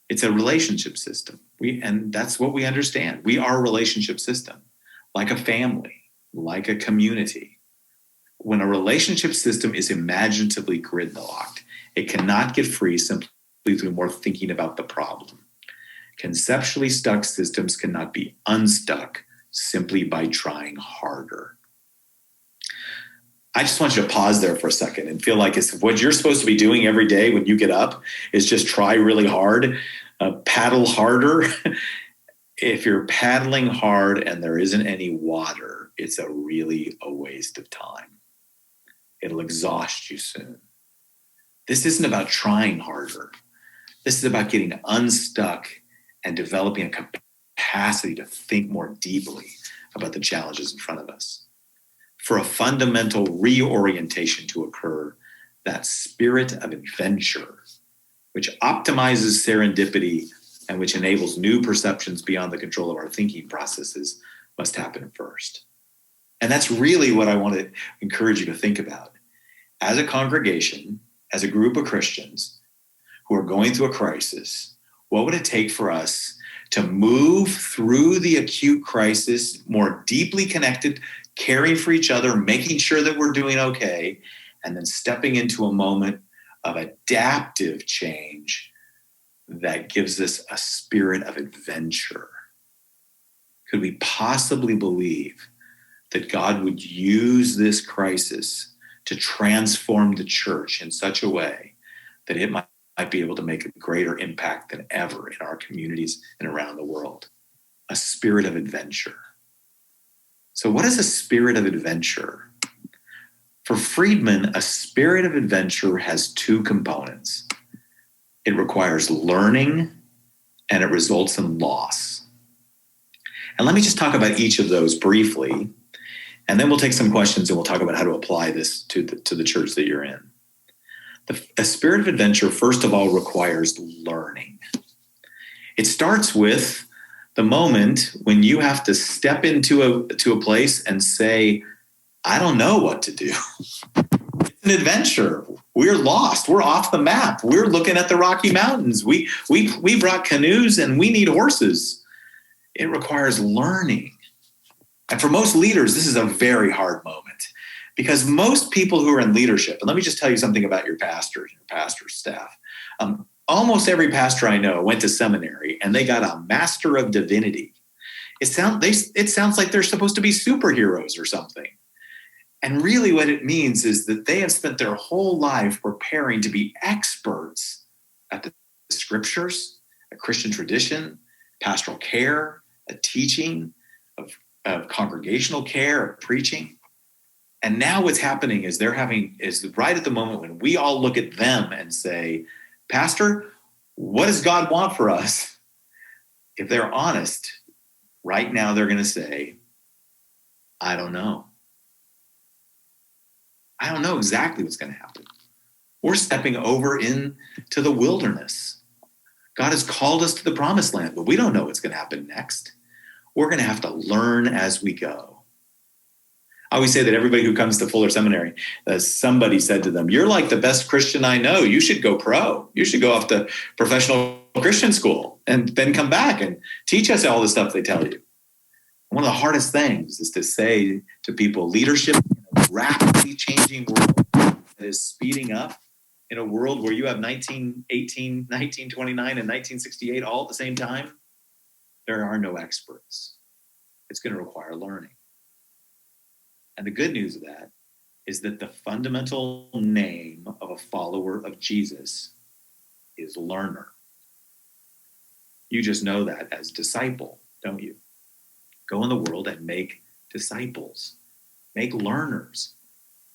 Speaker 3: it's a relationship system. And that's what we understand. We are a relationship system, like a family, like a community. When a relationship system is imaginatively gridlocked, it cannot get free simply through more thinking about the problem. Conceptually stuck systems cannot be unstuck simply by trying harder. I just want you to pause there for a second and feel like it's what you're supposed to be doing every day when you get up is just try really hard, paddle harder. If you're paddling hard and there isn't any water, it's really a waste of time. It'll exhaust you soon. This isn't about trying harder. This is about getting unstuck and developing a capacity to think more deeply about the challenges in front of us. For a fundamental reorientation to occur, that spirit of adventure, which optimizes serendipity and which enables new perceptions beyond the control of our thinking processes, must happen first. And that's really what I want to encourage you to think about. As a congregation, as a group of Christians who are going through a crisis, what would it take for us to move through the acute crisis more deeply connected, caring for each other, making sure that we're doing okay, and then stepping into a moment of adaptive change that gives us a spirit of adventure? Could we possibly believe that God would use this crisis to transform the church in such a way that it might be able to make a greater impact than ever in our communities and around the world? A spirit of adventure. So what is a spirit of adventure? For Friedman, a spirit of adventure has two components. It requires learning and it results in loss. And let me just talk about each of those briefly, and then we'll take some questions and we'll talk about how to apply this to the church that you're in. A spirit of adventure, first of all, requires learning. It starts with the moment when you have to step into a place and say, I don't know what to do. It's an adventure. We're lost. We're off the map. We're looking at the Rocky Mountains. We brought canoes and we need horses. It requires learning. And for most leaders, this is a very hard moment, because most people who are in leadership, and let me just tell you something about your pastors, your pastor's staff. Almost every pastor I know went to seminary and they got a Master of Divinity. It sounds like they're supposed to be superheroes or something. And really what it means is that they have spent their whole life preparing to be experts at the scriptures, a Christian tradition, pastoral care, a teaching, of congregational care, of preaching. And now what's happening is is right at the moment when we all look at them and say, Pastor, what does God want for us? If they're honest, right now they're going to say, I don't know. I don't know exactly what's going to happen. We're stepping over into the wilderness. God has called us to the promised land, but we don't know what's going to happen next. We're going to have to learn as we go. I always say that everybody who comes to Fuller Seminary, somebody said to them, you're like the best Christian I know. You should go pro. You should go off to professional Christian school and then come back and teach us all the stuff they tell you. One of the hardest things is to say to people, leadership in a rapidly changing world that is speeding up, in a world where you have 1918, 1929, and 1968 all at the same time, there are no experts. It's going to require learning. And the good news of that is that the fundamental name of a follower of Jesus is learner. You just know that as disciple, don't you? Go in the world and make disciples. Make learners.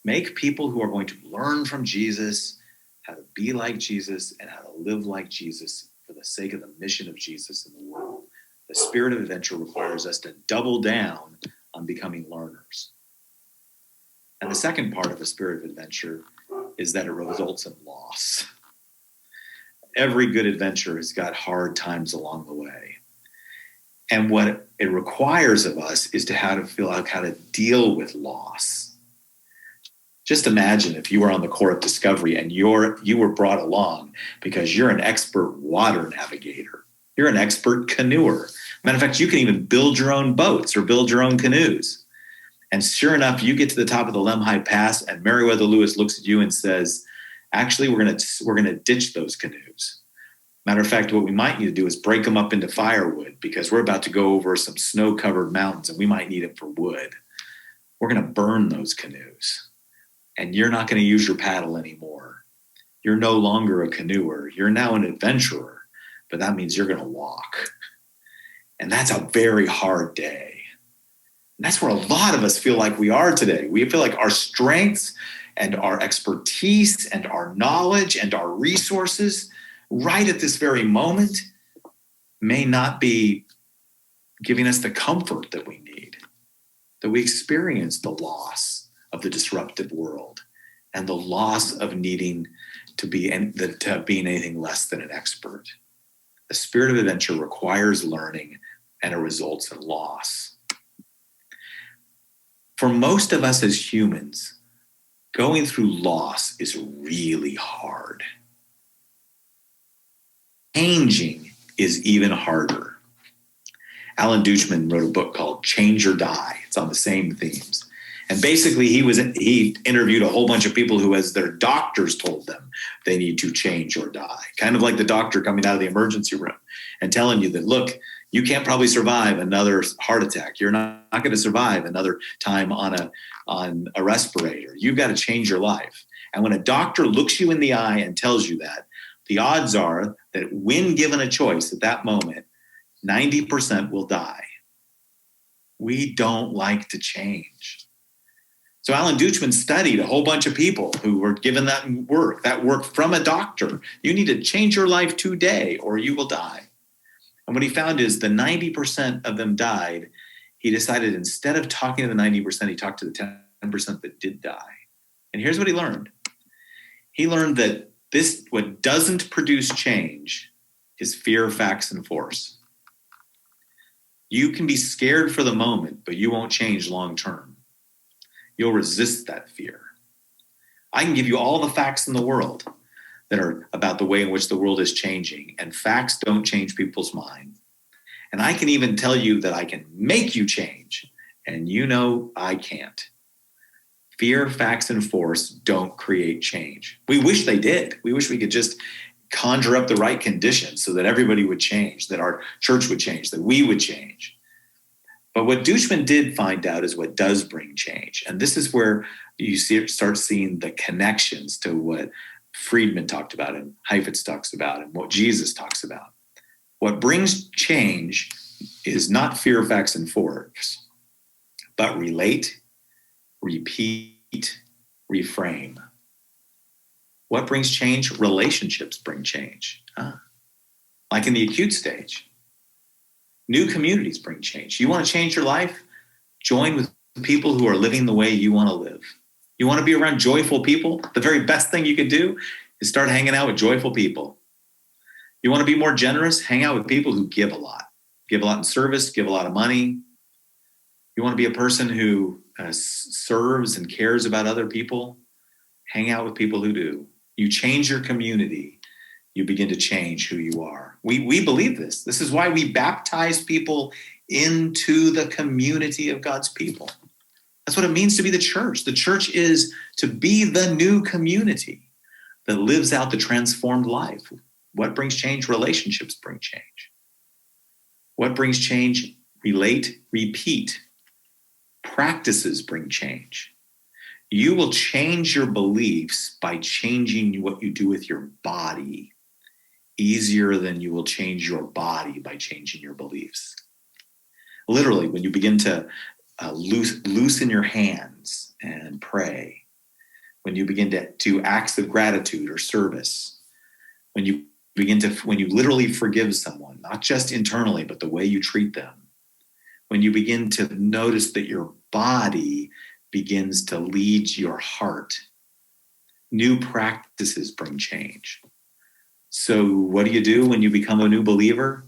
Speaker 3: Make people who are going to learn from Jesus how to be like Jesus and how to live like Jesus for the sake of the mission of Jesus in the world. The spirit of adventure requires us to double down on becoming learners. And the second part of the spirit of adventure is that it results in loss. Every good adventure has got hard times along the way. And what it requires of us is to feel out how to deal with loss. Just imagine if you were on the Corps of Discovery and you were brought along because you're an expert water navigator. You're an expert canoeer. Matter of fact, you can even build your own boats or build your own canoes. And sure enough, you get to the top of the Lemhi Pass and Meriwether Lewis looks at you and says, actually, we're going to ditch those canoes. Matter of fact, what we might need to do is break them up into firewood because we're about to go over some snow-covered mountains and we might need it for wood. We're going to burn those canoes. And you're not going to use your paddle anymore. You're no longer a canoeer. You're now an adventurer. But that means you're going to walk. And that's a very hard day. And that's where a lot of us feel like we are today. We feel like our strengths and our expertise and our knowledge and our resources right at this very moment may not be giving us the comfort that we need. that we experience the loss of the disruptive world and the loss of needing to being anything less than an expert. The spirit of adventure requires learning, and it results in loss. For most of us as humans, going through loss is really hard. Changing is even harder. Alan Duchman wrote a book called Change or Die. It's on the same themes. And basically he interviewed a whole bunch of people who, as their doctors told them, they need to change or die. Kind of like the doctor coming out of the emergency room and telling you that, look, you can't probably survive another heart attack. You're not going to survive another time on a respirator. You've got to change your life. And when a doctor looks you in the eye and tells you that, the odds are that when given a choice at that moment, 90% will die. We don't like to change. So Alan Duchman studied a whole bunch of people who were given that work from a doctor. You need to change your life today or you will die. And what he found is the 90% of them died. He decided instead of talking to the 90%, he talked to the 10% that did die. And here's what he learned. He learned that what doesn't produce change is fear, facts, and force. You can be scared for the moment, but you won't change long term. You'll resist that fear. I can give you all the facts in the world that are about the way in which the world is changing, and facts don't change people's mind. And I can even tell you that I can make you change, and you know I can't. Fear, facts, and force don't create change. We wish they did. We wish we could just conjure up the right conditions so that everybody would change, that our church would change, that we would change. But what Duchman did find out is what does bring change. And this is where you start seeing the connections to what Friedman talked about and Heifetz talks about and what Jesus talks about. What brings change is not fear, facts, and force, but relate, repeat, reframe. What brings change? Relationships bring change. Like in the acute stage. New communities bring change. You want to change your life? Join with people who are living the way you want to live. You want to be around joyful people? The very best thing you can do is start hanging out with joyful people. You want to be more generous? Hang out with people who give a lot in service, give a lot of money. You want to be a person who serves and cares about other people? Hang out with people who do. You change your community, you begin to change who you are. We believe this. This is why we baptize people into the community of God's people. That's what it means to be the church. The church is to be the new community that lives out the transformed life. What brings change? Relationships bring change. What brings change? Relate, repeat. Practices bring change. You will change your beliefs by changing what you do with your body easier than you will change your body by changing your beliefs. Literally, when you begin to loosen your hands and pray, when you begin to do acts of gratitude or service, when you literally forgive someone, not just internally, but the way you treat them, when you begin to notice that your body begins to lead your heart, new practices bring change. So what do when you become a new believer?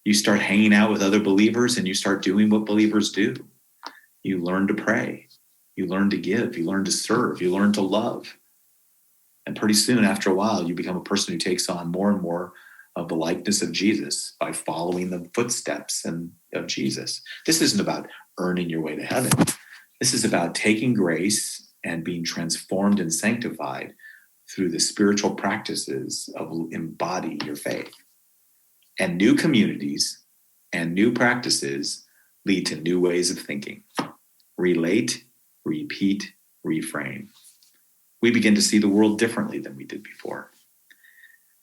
Speaker 3: You start hanging out with other believers and you start doing what believers do. You learn to pray. You learn to give. You learn to serve. You learn to love. And pretty soon, after a while, you become a person who takes on more and more of the likeness of Jesus by following the footsteps of Jesus. This isn't about earning your way to heaven. This is about taking grace and being transformed and sanctified through the spiritual practices of embody your faith. And new communities and new practices lead to new ways of thinking. Relate, repeat, reframe. We begin to see the world differently than we did before.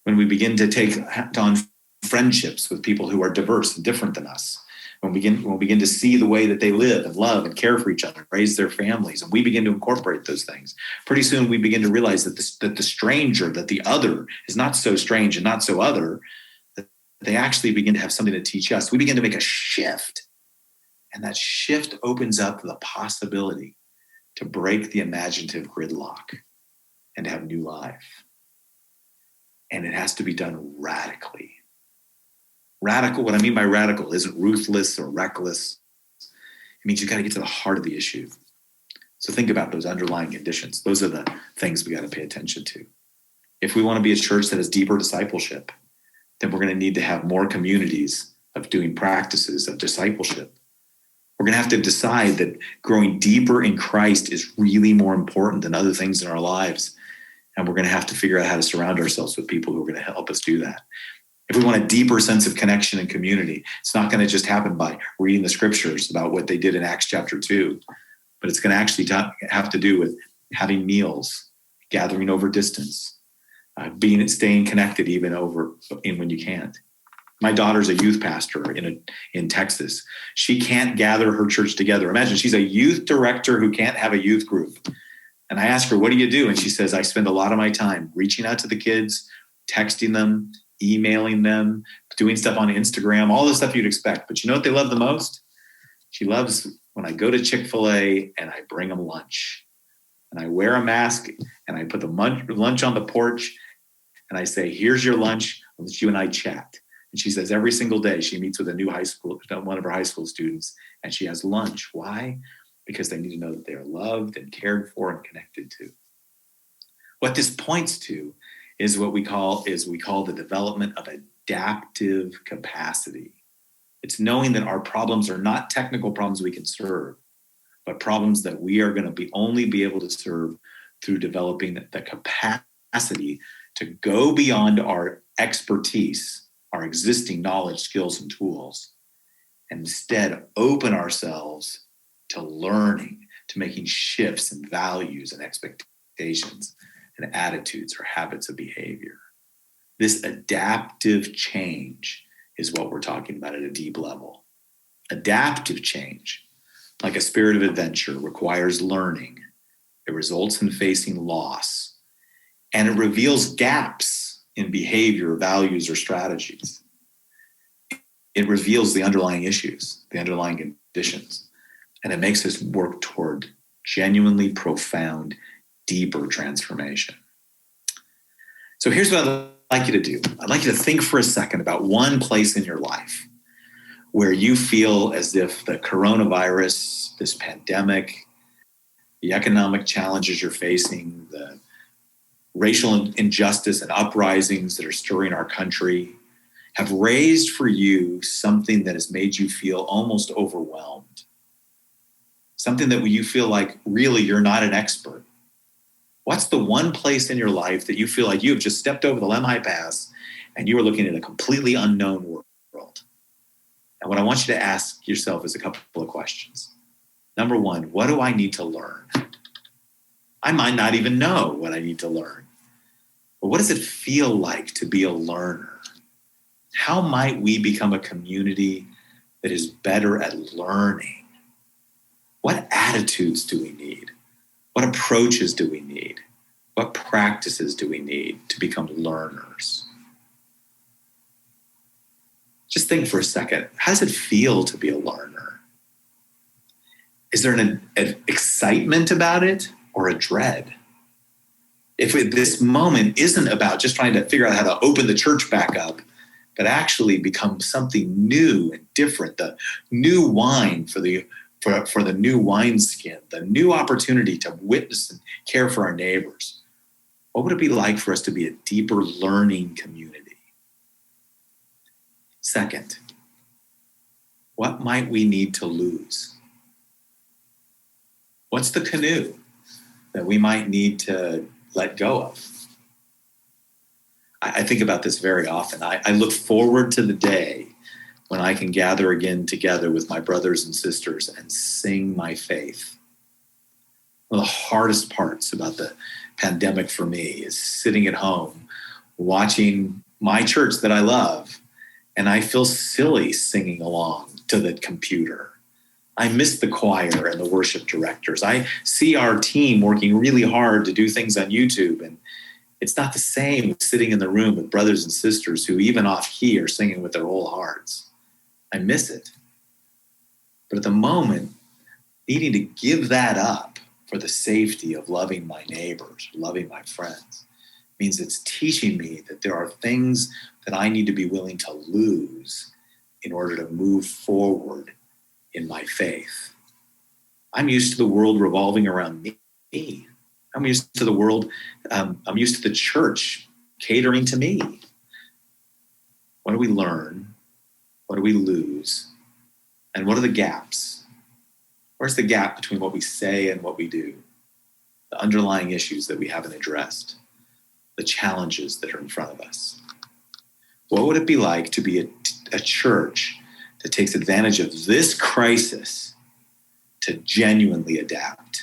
Speaker 3: When we begin to take on friendships with people who are diverse and different than us, when we begin to see the way that they live and love and care for each other, raise their families, and we begin to incorporate those things, pretty soon we begin to realize that the stranger, that the other is not so strange and not so other, that they actually begin to have something to teach us. We begin to make a shift And that shift opens up the possibility to break the imaginative gridlock and have new life. And it has to be done radically. Radical, what I mean by radical isn't ruthless or reckless. It means you got to get to the heart of the issue. So think about those underlying conditions. Those are the things we got to pay attention to. If we want to be a church that has deeper discipleship, then we're going to need to have more communities of doing practices of discipleship. We're going to have to decide that growing deeper in Christ is really more important than other things in our lives. And we're going to have to figure out how to surround ourselves with people who are going to help us do that. If we want a deeper sense of connection and community, it's not going to just happen by reading the scriptures about what they did in Acts chapter 2, but it's going to actually have to do with having meals, gathering over distance, staying connected even when you can't. My daughter's a youth pastor in Texas. She can't gather her church together. Imagine she's a youth director who can't have a youth group. And I asked her, what do you do? And she says, I spend a lot of my time reaching out to the kids, texting them, emailing them, doing stuff on Instagram, all the stuff you'd expect. But you know what they love the most? She loves when I go to Chick-fil-A and I bring them lunch. And I wear a mask and I put the lunch on the porch and I say, here's your lunch. Let you and I chat. And she says every single day she meets with one of her high school students, and she has lunch. Why? Because they need to know that they are loved and cared for and connected to. What this points to is what we call the development of adaptive capacity. It's knowing that our problems are not technical problems we can serve, but problems that we are going to only be able to serve through developing the capacity to go beyond our expertise, our existing knowledge, skills, and tools, and instead open ourselves to learning, to making shifts in values and expectations and attitudes or habits of behavior. This adaptive change is what we're talking about at a deep level. Adaptive change, like a spirit of adventure, requires learning. It results in facing loss, and it reveals gaps in behavior, values, or strategies. It reveals the underlying issues, the underlying conditions, and it makes us work toward genuinely profound, deeper transformation. So here's what I'd like you to do. I'd like you to think for a second about one place in your life where you feel as if the coronavirus, this pandemic, the economic challenges you're facing, the racial injustice and uprisings that are stirring our country have raised for you something that has made you feel almost overwhelmed. Something that you feel like really you're not an expert. What's the one place in your life that you feel like you have just stepped over the Lemhi Pass and you are looking at a completely unknown world? And what I want you to ask yourself is a couple of questions. Number one, what do I need to learn? I might not even know what I need to learn. But what does it feel like to be a learner? How might we become a community that is better at learning? What attitudes do we need? What approaches do we need? What practices do we need to become learners? Just think for a second. How does it feel to be a learner? Is there an excitement about it or a dread? If this moment isn't about just trying to figure out how to open the church back up, but actually become something new and different, the new wine for the new wineskin, the new opportunity to witness and care for our neighbors, what would it be like for us to be a deeper learning community? Second, what might we need to lose? What's the canoe that we might need to let go of? I think about this very often. I look forward to the day when I can gather again together with my brothers and sisters and sing my faith. One of the hardest parts about the pandemic for me is sitting at home, watching my church that I love, and I feel silly singing along to the computer. I miss the choir and the worship directors. I see our team working really hard to do things on YouTube, and it's not the same sitting in the room with brothers and sisters who even off key are singing with their whole hearts. I miss it. But at the moment, needing to give that up for the safety of loving my neighbors, loving my friends, means it's teaching me that there are things that I need to be willing to lose in order to move forward in my faith. I'm used to the world revolving around me. I'm used to the world, I'm used to the church catering to me. What do we learn? What do we lose? And what are the gaps? Where's the gap between what we say and what we do? The underlying issues that we haven't addressed, the challenges that are in front of us. What would it be like to be a church that takes advantage of this crisis to genuinely adapt,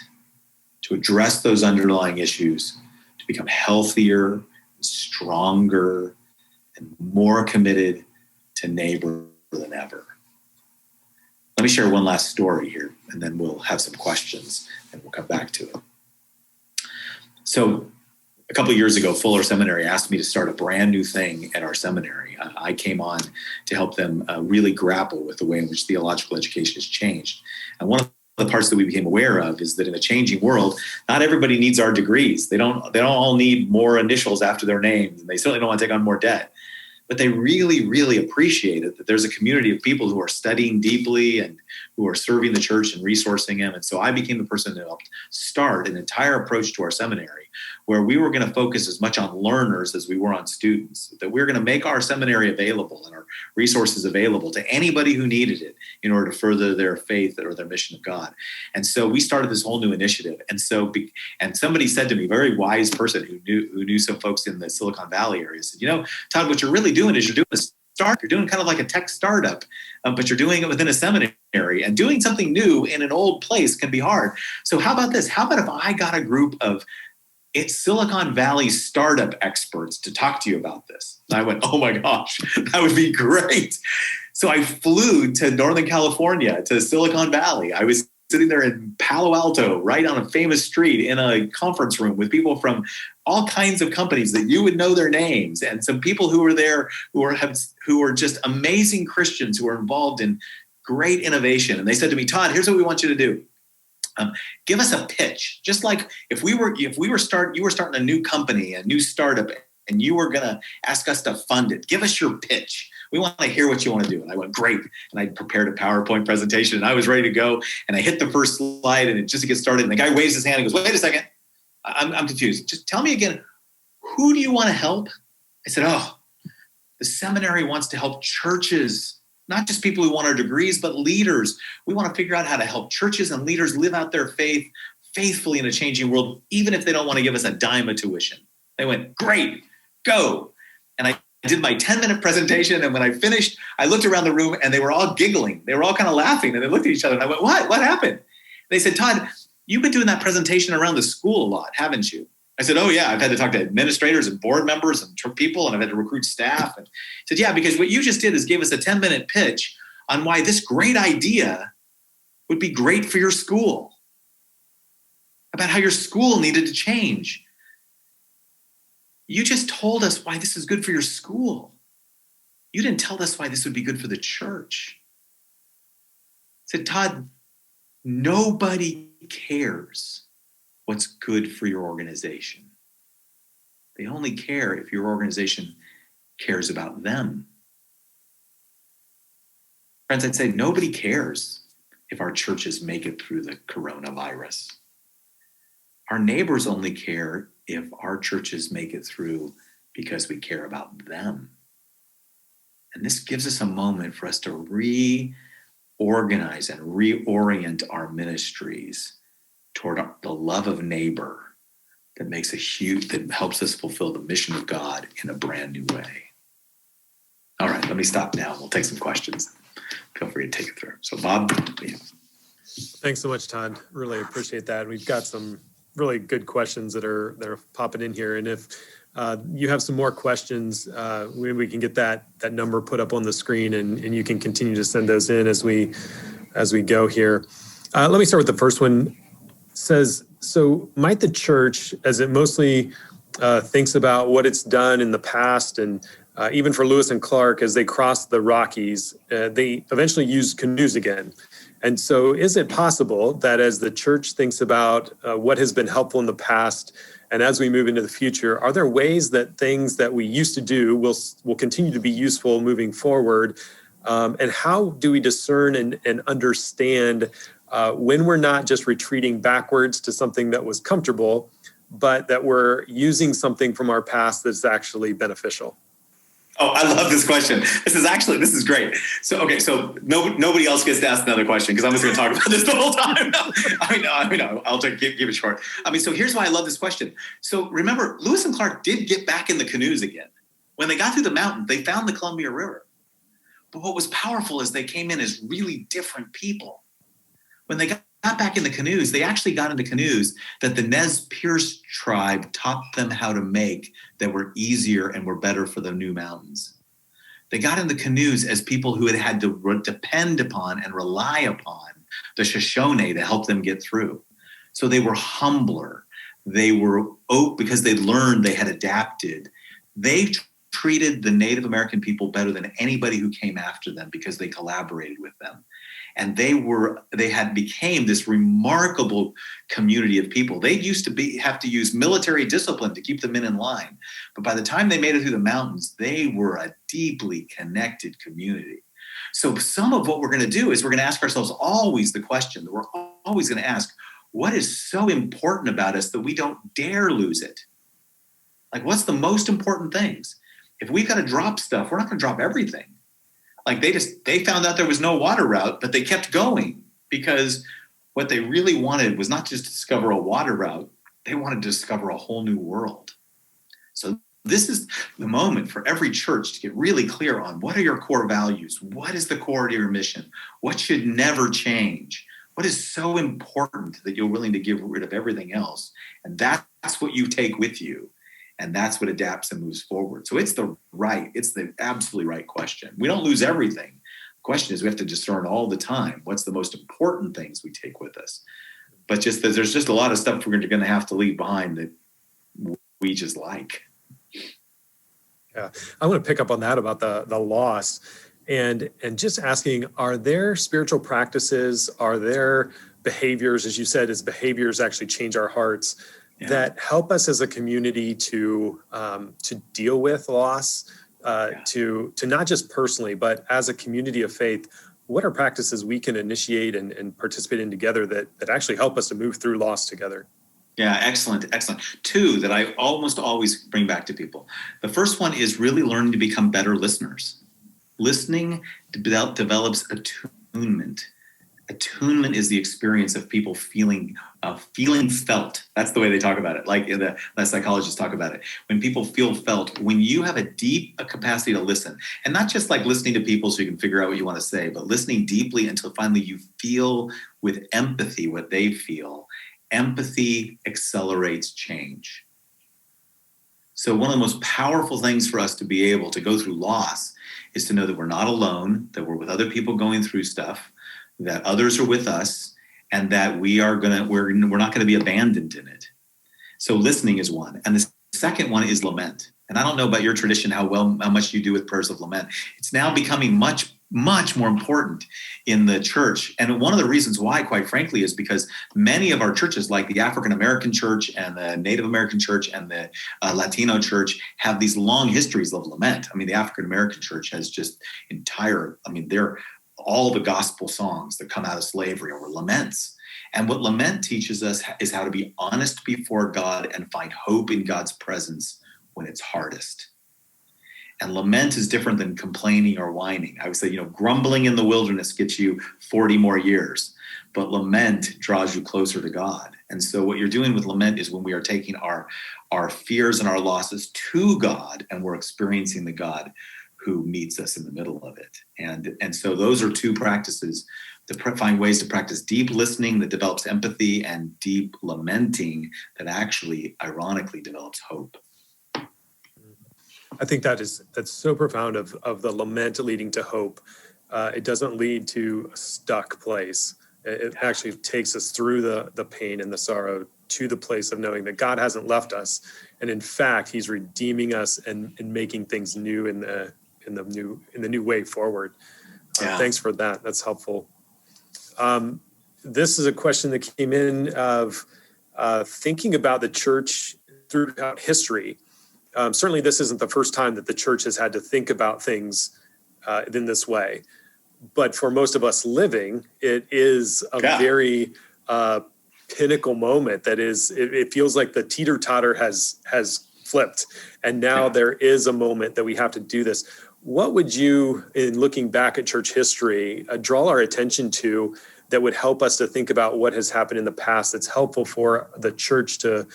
Speaker 3: to address those underlying issues, to become healthier, stronger, and more committed to neighbor than ever? Let me share one last story here, and then we'll have some questions, and we'll come back to it. So a couple of years ago, Fuller Seminary asked me to start a brand new thing at our seminary. I came on to help them really grapple with the way in which theological education has changed. And one of the parts that we became aware of is that in a changing world, not everybody needs our degrees. They don't all need more initials after their names, and they certainly don't want to take on more debt. But they really, really appreciate it that there's a community of people who are studying deeply and who are serving the church and resourcing them. And so I became the person who helped start an entire approach to our seminary where we were going to focus as much on learners as we were on students, that we're going to make our seminary available and our resources available to anybody who needed it in order to further their faith or their mission of God. And so we started this whole new initiative. And somebody said to me, a very wise person who knew some folks in the Silicon Valley area, said, Todd, what you're really doing is you're doing a start. You're doing kind of like a tech startup, but you're doing it within a seminary, and doing something new in an old place can be hard. So how about this? How about if I got a group of Silicon Valley startup experts to talk to you about this? And I went, oh my gosh, that would be great. So I flew to Northern California, to Silicon Valley. I was sitting there in Palo Alto, right on a famous street in a conference room with people from all kinds of companies that you would know their names, and some people who were there who are just amazing Christians who are involved in great innovation. And they said to me, Todd, here's what we want you to do. Give us a pitch. Just like if you were starting a new company, a new startup, and you were going to ask us to fund it. Give us your pitch. We want to hear what you want to do. And I went, great. And I prepared a PowerPoint presentation, and I was ready to go. And I hit the first slide, and it just to get started. And the guy waves his hand and goes, wait a second. I'm confused. Just tell me again, who do you want to help? I said, the seminary wants to help churches, not just people who want our degrees, but leaders. We want to figure out how to help churches and leaders live out their faith faithfully in a changing world, even if they don't want to give us a dime of tuition. They went, great, go. And I did my 10-minute presentation, and when I finished, I looked around the room, and they were all giggling. They were all kind of laughing, and they looked at each other, and I went, what happened? They said, Todd, you've been doing that presentation around the school a lot, haven't you? I said, oh yeah, I've had to talk to administrators and board members and people, and I've had to recruit staff. And I said, yeah, because what you just did is give us a 10-minute pitch on why this great idea would be great for your school, about how your school needed to change. You just told us why this is good for your school. You didn't tell us why this would be good for the church. I said, Todd, nobody cares what's good for your organization. They only care if your organization cares about them. Friends, I'd say nobody cares if our churches make it through the coronavirus. Our neighbors only care if our churches make it through because we care about them. And this gives us a moment for us to reorganize and reorient our ministries toward the love of neighbor that helps us fulfill the mission of God in a brand new way. All right, let me stop now. We'll take some questions. Feel free to take it through. So Bob. Yeah.
Speaker 2: Thanks so much, Todd. Really appreciate that. We've got some really good questions that are popping in here. And if you have some more questions, we can get that number put up on the screen, and you can continue to send those in as we go here. Let me start with the first one. It says, so might the church, as it mostly thinks about what it's done in the past and even for Lewis and Clark, as they crossed the Rockies, they eventually used canoes again. And so is it possible that as the church thinks about what has been helpful in the past, and as we move into the future, are there ways that things that we used to do will continue to be useful moving forward? And how do we discern and understand when we're not just retreating backwards to something that was comfortable, but that we're using something from our past that's actually beneficial?
Speaker 3: Oh, I love this question. This is great. So nobody else gets to ask another question because I'm just going to talk about this the whole time. I know. I'll give it short. So here's why I love this question. So remember, Lewis and Clark did get back in the canoes again. When they got through the mountain, they found the Columbia River. But what was powerful is they came in as really different people. When they got back in the canoes, they actually got into canoes that the Nez Perce tribe taught them how to make that were easier and were better for the new mountains. They got in the canoes as people who had to depend upon and rely upon the Shoshone to help them get through. So they were humbler. They were because they'd learned, they had adapted. They treated the Native American people better than anybody who came after them because they collaborated with them. And they had became this remarkable community of people. They used to have to use military discipline to keep the men in line. But by the time they made it through the mountains, they were a deeply connected community. So some of what we're going to do is we're going to ask ourselves always the question that we're always going to ask, what is so important about us that we don't dare lose it? Like, what's the most important things? If we've got to drop stuff, we're not going to drop everything. Like they found out there was no water route, but they kept going because what they really wanted was not just to discover a water route. They wanted to discover a whole new world. So this is the moment for every church to get really clear on what are your core values? What is the core to your mission? What should never change? What is so important that you're willing to give rid of everything else? And that's what you take with you. And that's what adapts and moves forward. So it's the absolutely right question. We don't lose everything. The question is we have to discern all the time what's the most important things we take with us. But just that there's just a lot of stuff we're going to have to leave behind that we just like.
Speaker 2: Yeah, I want to pick up on that about the loss and just asking, are there spiritual practices, are there behaviors, as you said, as behaviors actually change our hearts, that help us as a community to deal with loss, to not just personally, but as a community of faith? What are practices we can initiate and participate in together that actually help us to move through loss together?
Speaker 3: Yeah, excellent. Two that I almost always bring back to people. The first one is really learning to become better listeners. Listening develops attunement. Attunement is the experience of people feeling felt. That's the way they talk about it. Like the psychologists talk about it. When people feel felt, when you have a deep capacity to listen, and not just like listening to people so you can figure out what you want to say, but listening deeply until finally you feel with empathy what they feel. Empathy accelerates change. So one of the most powerful things for us to be able to go through loss is to know that we're not alone, that we're with other people going through stuff, that others are with us, and that we're not going to be abandoned in it. So listening is one. And the second one is lament. And I don't know about your tradition, how much you do with prayers of lament. It's now becoming much, much more important in the church. And one of the reasons why, quite frankly, is because many of our churches, like the African American church and the Native American church and the Latino church, have these long histories of lament. I mean, the African American church has just they're all the gospel songs that come out of slavery are laments. And what lament teaches us is how to be honest before God and find hope in God's presence when it's hardest. And lament is different than complaining or whining. I would say, grumbling in the wilderness gets you 40 more years, but lament draws you closer to God. And so what you're doing with lament is when we are taking our fears and our losses to God, and we're experiencing the God who meets us in the middle of it. And so those are two practices to find ways to practice deep listening that develops empathy and deep lamenting that actually, ironically, develops hope.
Speaker 2: I think that's so profound of the lament leading to hope. It doesn't lead to a stuck place. It actually takes us through the pain and the sorrow to the place of knowing that God hasn't left us And in fact, he's redeeming us and making things new in the new way forward. Thanks for that. That's helpful. This is a question that came in of thinking about the church throughout history. Certainly, this isn't the first time that the church has had to think about things in this way. But for most of us living, it is a very pinnacle moment. That is, it feels like the teeter-totter has flipped. And now there is a moment that we have to do this. What would you, in looking back at church history, draw our attention to that would help us to think about what has happened in the past that's helpful for the church to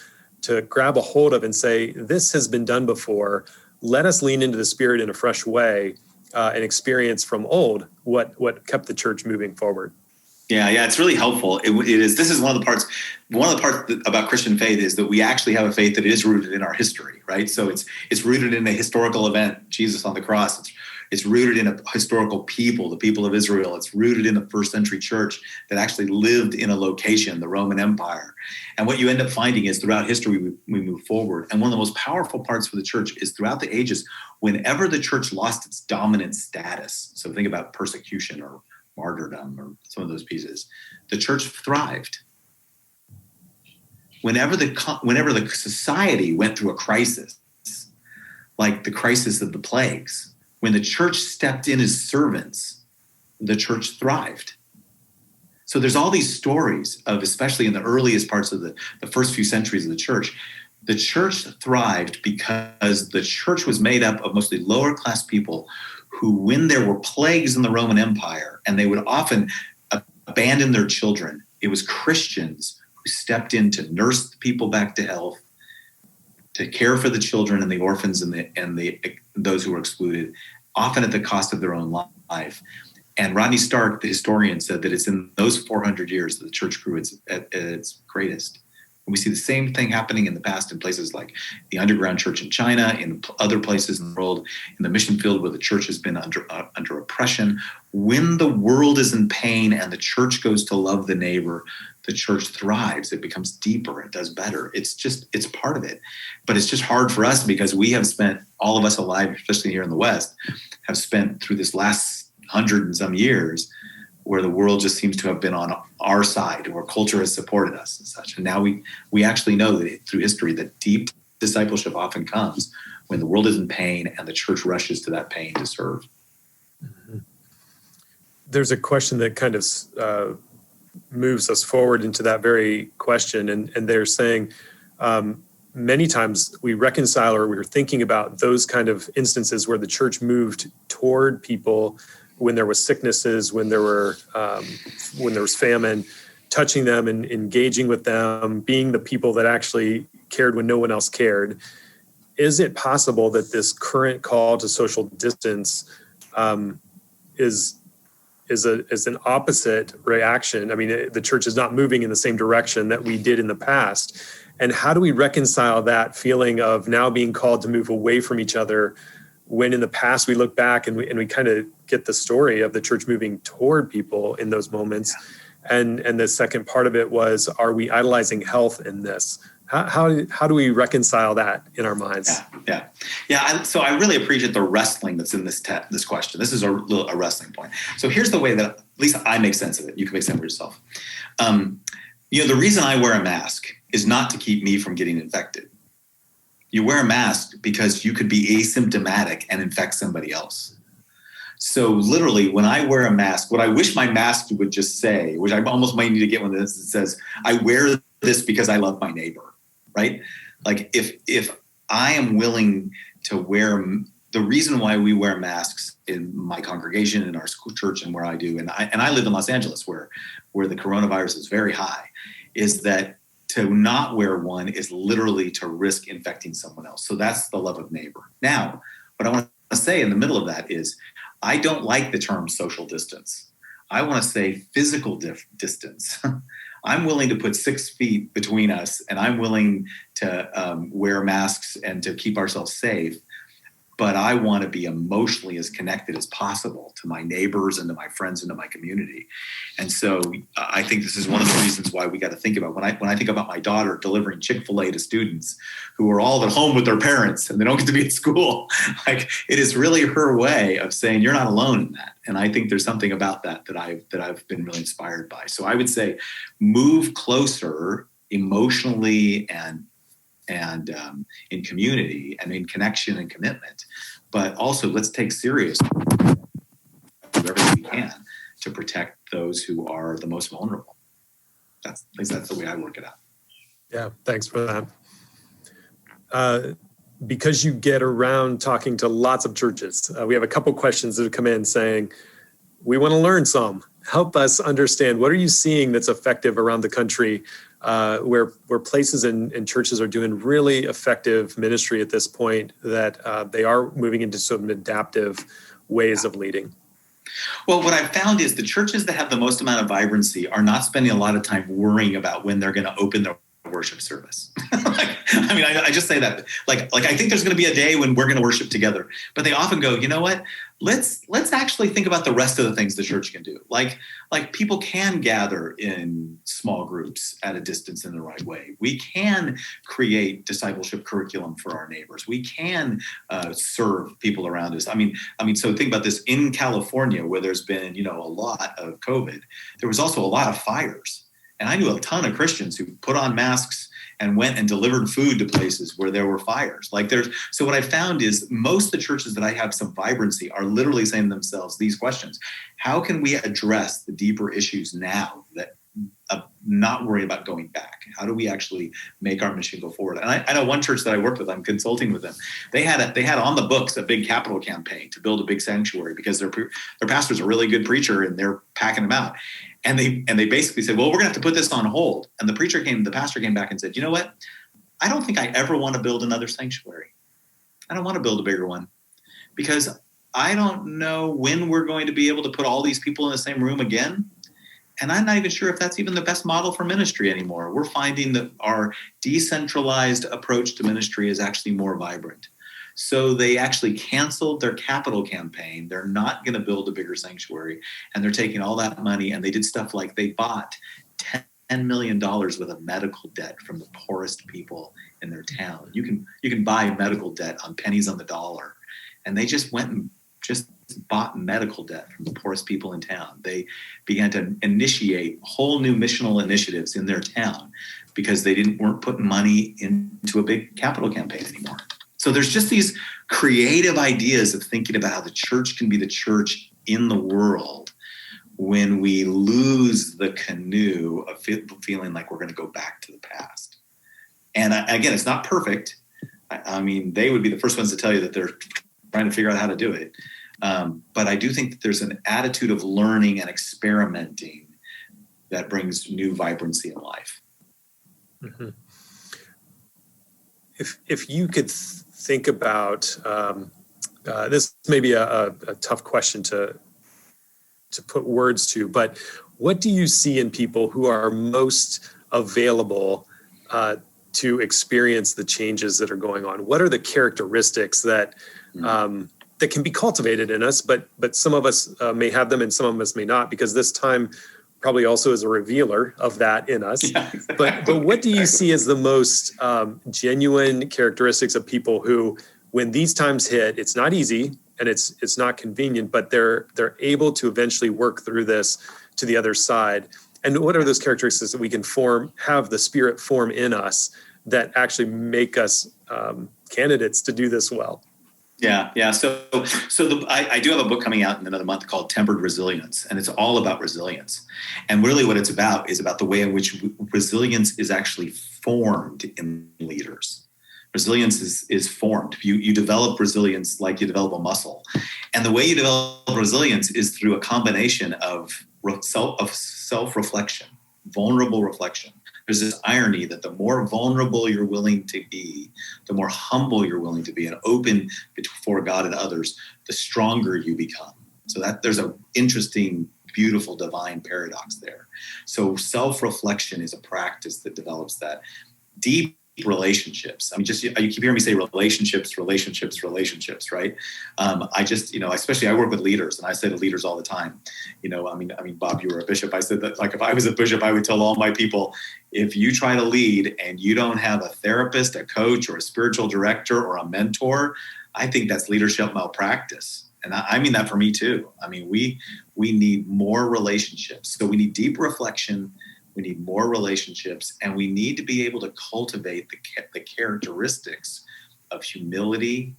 Speaker 2: grab a hold of and say, this has been done before. Let us lean into the Spirit in a fresh way and experience from old what kept the church moving forward.
Speaker 3: Yeah, it's really helpful. It is. This is one of the parts about Christian faith is that we actually have a faith that is rooted in our history, right? So it's rooted in a historical event, Jesus on the cross. It's rooted in a historical people, the people of Israel. It's rooted in the first century church that actually lived in a location, the Roman Empire. And what you end up finding is throughout history, we move forward. And one of the most powerful parts for the church is throughout the ages, whenever the church lost its dominant status, so think about persecution or martyrdom or some of those pieces, the church thrived. Whenever the society went through a crisis, like the crisis of the plagues, when the church stepped in as servants, the church thrived. So there's all these stories of, especially in the earliest parts of the first few centuries of the church thrived because the church was made up of mostly lower class people who, when there were plagues in the Roman Empire, and they would often abandon their children, it was Christians who stepped in to nurse the people back to health, to care for the children and the orphans and those who were excluded, often at the cost of their own life. And Rodney Stark, the historian, said that it's in those 400 years that the church grew at its greatest. And we see the same thing happening in the past in places like the underground church in China, in other places in the world, in the mission field where the church has been under oppression. When the world is in pain and the church goes to love the neighbor, the church thrives. It becomes deeper. It does better. It's part of it. But it's just hard for us because we have spent, all of us alive, especially here in the West, have spent through this last 100 and some years where the world just seems to have been on our side, where culture has supported us and such. And now we actually know that through history that deep discipleship often comes when the world is in pain and the church rushes to that pain to serve.
Speaker 2: Mm-hmm. There's a question that kind of moves us forward into that very question. And they're saying many times we reconcile or we're thinking about those kind of instances where the church moved toward people when there was sicknesses, when there was famine, touching them and engaging with them, being the people that actually cared when no one else cared. Is it possible that this current call to social distance is an opposite reaction? I mean, the church is not moving in the same direction that we did in the past. And how do we reconcile that feeling of now being called to move away from each other when in the past we look back and we kind of get the story of the church moving toward people in those moments? And the second part of it was, are we idolizing health in this? How do we reconcile that in our minds?
Speaker 3: Yeah. So I really appreciate the wrestling that's in this question. This is a wrestling point. So here's the way that at least I make sense of it. You can make sense of yourself. The reason I wear a mask is not to keep me from getting infected. You wear a mask because you could be asymptomatic and infect somebody else. So literally, when I wear a mask, what I wish my mask would just say, which I almost might need to get one of this, it says, I wear this because I love my neighbor, right? Like if I am willing to wear, the reason why we wear masks in my congregation, in our school church, and where I do, and I live in Los Angeles, where the coronavirus is very high, is that to not wear one is literally to risk infecting someone else. So that's the love of neighbor. Now, what I want to say in the middle of that is, I don't like the term social distance. I want to say physical distance. I'm willing to put 6 feet between us, and I'm willing to wear masks and to keep ourselves safe. but I want to be emotionally as connected as possible to my neighbors and to my friends and to my community. And so I think this is one of the reasons why we got to think about, when I think about my daughter delivering Chick-fil-A to students who are all at home with their parents and they don't get to be at school, like, it is really her way of saying you're not alone in that. And I think there's something about that I've been really inspired by. So I would say move closer emotionally and in community and in connection and commitment, but also let's take serious everything we can to protect those who are the most vulnerable. At least that's the way I work it out.
Speaker 2: Yeah, thanks for that. Because you get around talking to lots of churches, we have a couple questions that have come in saying, we want to learn some. Help us understand, what are you seeing that's effective around the country, where places and churches are doing really effective ministry at this point, that they are moving into some adaptive ways of leading?
Speaker 3: Well, what I've found is the churches that have the most amount of vibrancy are not spending a lot of time worrying about when they're going to open their worship service. I just say that, like I think there's going to be a day when we're going to worship together, but they often go, you know what? Let's actually think about the rest of the things the church can do. Like people can gather in small groups at a distance in the right way. We can create discipleship curriculum for our neighbors. We can serve people around us. So think about this. In California, where there's been, a lot of COVID, there was also a lot of fires. And I knew a ton of Christians who put on masks and went and delivered food to places where there were fires. So what I found is most of the churches that I have some vibrancy are literally saying to themselves these questions. How can we address the deeper issues now that not worry about going back? How do we actually make our mission go forward? And I know one church that I worked with, I'm consulting with them. They had on the books a big capital campaign to build a big sanctuary because their pastor's a really good preacher and they're packing them out. And they basically said, well, we're going to have to put this on hold. And the pastor came back and said, you know what? I don't think I ever want to build another sanctuary. I don't want to build a bigger one because I don't know when we're going to be able to put all these people in the same room again. And I'm not even sure if that's even the best model for ministry anymore. We're finding that our decentralized approach to ministry is actually more vibrant. So they actually canceled their capital campaign. They're not going to build a bigger sanctuary. And they're taking all that money, and they did stuff like they bought $10 million worth of medical debt from the poorest people in their town. You can buy medical debt on pennies on the dollar. And they just went and just bought medical debt from the poorest people in town. They began to initiate whole new missional initiatives in their town because they weren't putting money into a big capital campaign anymore. So there's just these creative ideas of thinking about how the church can be the church in the world when we lose the canoe of feeling like we're going to go back to the past. And again, it's not perfect. They would be the first ones to tell you that they're trying to figure out how to do it. But I do think that there's an attitude of learning and experimenting that brings new vibrancy in life.
Speaker 2: Mm-hmm. If you could think about, this may be a tough question to put words to, but what do you see in people who are most available to experience the changes that are going on? What are the characteristics that that can be cultivated in us, but some of us may have them and some of us may not, because this time probably also is a revealer of that in us. Yeah, exactly. But what do you see as the most genuine characteristics of people who, when these times hit, it's not easy and it's not convenient, but they're able to eventually work through this to the other side? And what are those characteristics that we can have the Spirit form in us that actually make us candidates to do this well?
Speaker 3: Yeah. So I do have a book coming out in another month called Tempered Resilience, and it's all about resilience. And really what it's about is about the way in which resilience is actually formed in leaders. Resilience is formed. You develop resilience like you develop a muscle. And the way you develop resilience is through a combination of self-reflection, vulnerable reflection. There's this irony that the more vulnerable you're willing to be, the more humble you're willing to be and open before God and others, the stronger you become. So that there's an interesting, beautiful, divine paradox there. So self-reflection is a practice that develops that. Deep relationships. I mean, just you keep hearing me say relationships, relationships, relationships, right? I just, especially I work with leaders, and I say to leaders all the time, I mean, Bob, you were a bishop. I said that, like, if I was a bishop, I would tell all my people, if you try to lead and you don't have a therapist, a coach, or a spiritual director, or a mentor, I think that's leadership malpractice. And I mean that for me too. I mean, we need more relationships. So we need deep reflection. We need more relationships, and we need to be able to cultivate the characteristics of humility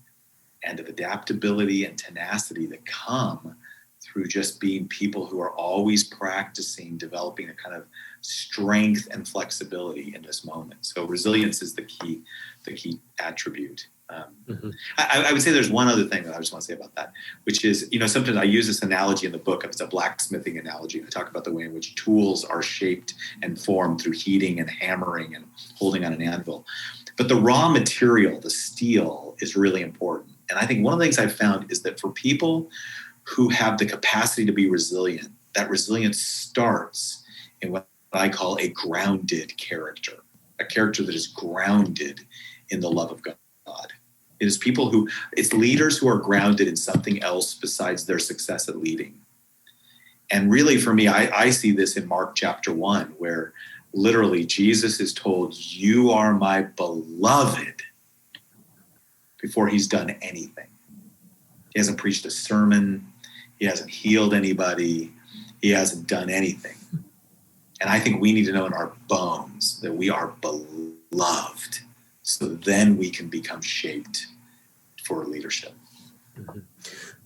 Speaker 3: and of adaptability and tenacity that come through just being people who are always practicing developing a kind of strength and flexibility in this moment. So resilience is the key attribute. I would say there's one other thing that I just want to say about that, which is, sometimes I use this analogy in the book. It's a blacksmithing analogy. I talk about the way in which tools are shaped and formed through heating and hammering and holding on an anvil. But the raw material, the steel, is really important. And I think one of the things I've found is that for people who have the capacity to be resilient, that resilience starts in what I call a grounded character, a character that is grounded in the love of God. It is it's leaders who are grounded in something else besides their success at leading. And really, for me, I see this in Mark chapter 1, where literally Jesus is told, "You are my beloved," before he's done anything. He hasn't preached a sermon. He hasn't healed anybody. He hasn't done anything. And I think we need to know in our bones that we are beloved. So then we can become shaped for leadership.
Speaker 2: Mm-hmm.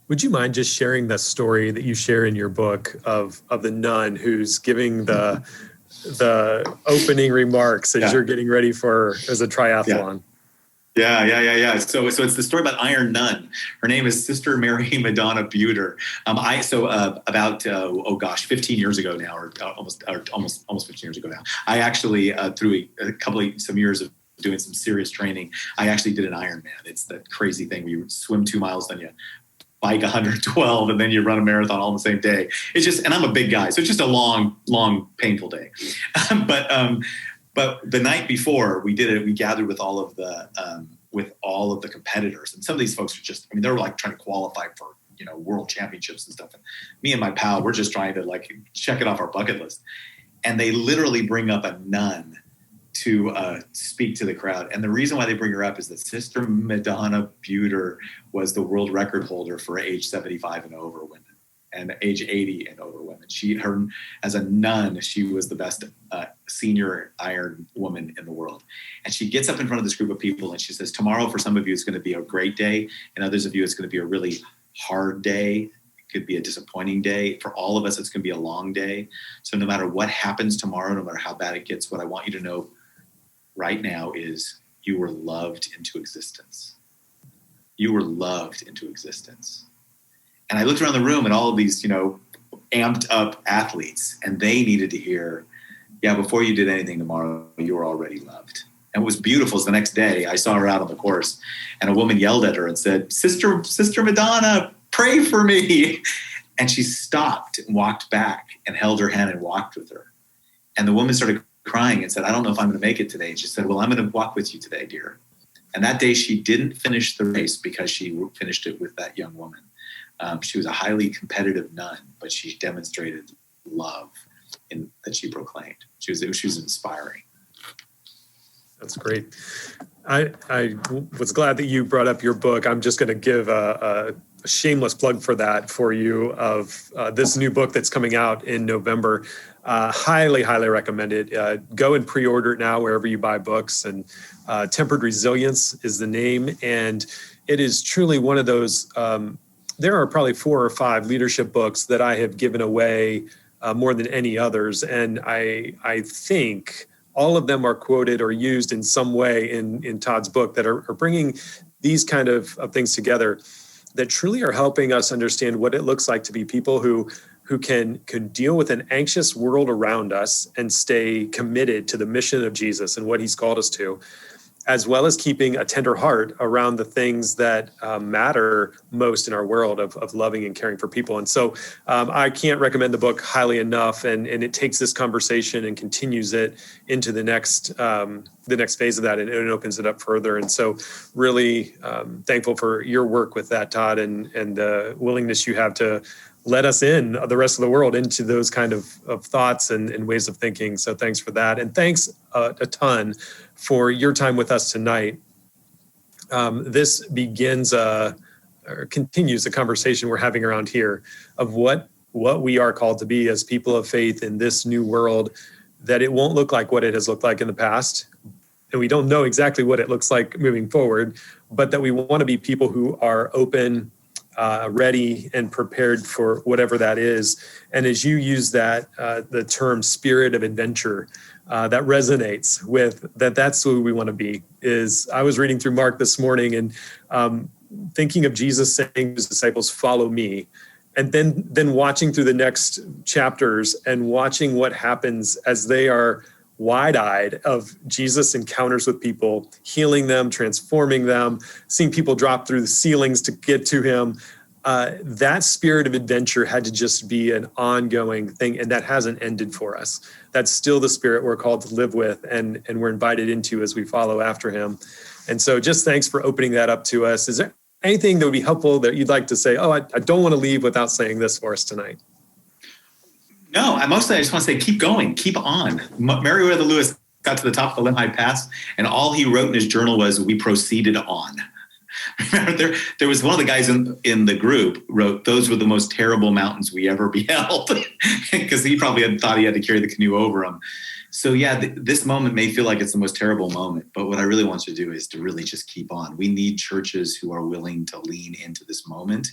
Speaker 2: Would you mind just sharing the story that you share in your book of the nun who's giving the opening remarks as you're getting ready as a triathlon?
Speaker 3: Yeah. So it's the story about Iron Nun. Her name is Sister Mary Madonna Buter. About 15 years ago now, or almost 15 years ago now, I actually through some years of doing some serious training, I actually did an Ironman. It's that crazy thing where you swim 2 miles, then you bike 112, and then you run a marathon all on the same day. It's just, and I'm a big guy, so it's just a long, painful day. But the night before we did it, we gathered with all of the competitors, and some of these folks were they were like trying to qualify for world championships and stuff. And me and my pal, we're just trying to like check it off our bucket list. And they literally bring up a nun to speak to the crowd. And the reason why they bring her up is that Sister Madonna Buter was the world record holder for age 75 and over women, and age 80 and over women. As a nun, she was the best senior Iron woman in the world. And she gets up in front of this group of people and she says, tomorrow for some of you it's going to be a great day, and others of you it's going to be a really hard day. It could be a disappointing day. For all of us, it's going to be a long day. So no matter what happens tomorrow, no matter how bad it gets, what I want you to know right now is you were loved into existence. You were loved into existence. And I looked around the room at all of these, amped up athletes, and they needed to hear, before you did anything tomorrow, you were already loved. And what was beautiful is the next day I saw her out on the course, and a woman yelled at her and said, Sister Madonna, pray for me. And she stopped and walked back and held her hand and walked with her. And the woman started crying and said, I don't know if I'm going to make it today. And she said, well, I'm going to walk with you today, dear. And that day she didn't finish the race because she finished it with that young woman. She was a highly competitive nun, but she demonstrated love that she proclaimed. She was inspiring.
Speaker 2: That's great. I was glad that you brought up your book. I'm just going to give a shameless plug for that for you of this new book that's coming out in November. Highly recommend it. Go and pre-order it now wherever you buy books. And Tempered Resilience is the name. And it is truly one of those, there are probably 4 or 5 leadership books that I have given away more than any others. And I think all of them are quoted or used in some way in Todd's book that are bringing these kind of things together that truly are helping us understand what it looks like to be people who can deal with an anxious world around us and stay committed to the mission of Jesus and what he's called us to. as well as keeping a tender heart around the things that matter most in our world of loving and caring for people. And so I can't recommend the book highly enough, and it takes this conversation and continues it into the next phase of that, and it opens it up further. And so really thankful for your work with that, Todd, and the willingness you have to let us in, the rest of the world, into those kind of thoughts and ways of thinking. So thanks for that. And thanks a ton for your time with us tonight. This begins or continues a conversation we're having around here of what we are called to be as people of faith in this new world, that it won't look like what it has looked like in the past. And we don't know exactly what it looks like moving forward, but that we want to be people who are open, ready and prepared for whatever that is. And as you use that, the term spirit of adventure, that resonates with that's who we want to be. I was reading through Mark this morning and thinking of Jesus saying to his disciples, "Follow me." And then watching through the next chapters and watching what happens as they are wide-eyed of Jesus' encounters with people, healing them, transforming them, seeing people drop through the ceilings to get to him. That spirit of adventure had to just be an ongoing thing, and that hasn't ended for us. That's still the spirit we're called to live with, and we're invited into as we follow after him. And so just thanks for opening that up to us. Is there anything that would be helpful that you'd like to say? I don't want to leave without saying this for us tonight.
Speaker 3: No, mostly I just want to say, keep going, keep on. Meriwether Lewis got to the top of the Lehigh Pass, and all he wrote in his journal was, "We proceeded on." Remember, there was one of the guys in the group wrote, "Those were the most terrible mountains we ever beheld," because he probably thought he had to carry the canoe over them. So yeah, this moment may feel like it's the most terrible moment, but what I really want you to do is to really just keep on. We need churches who are willing to lean into this moment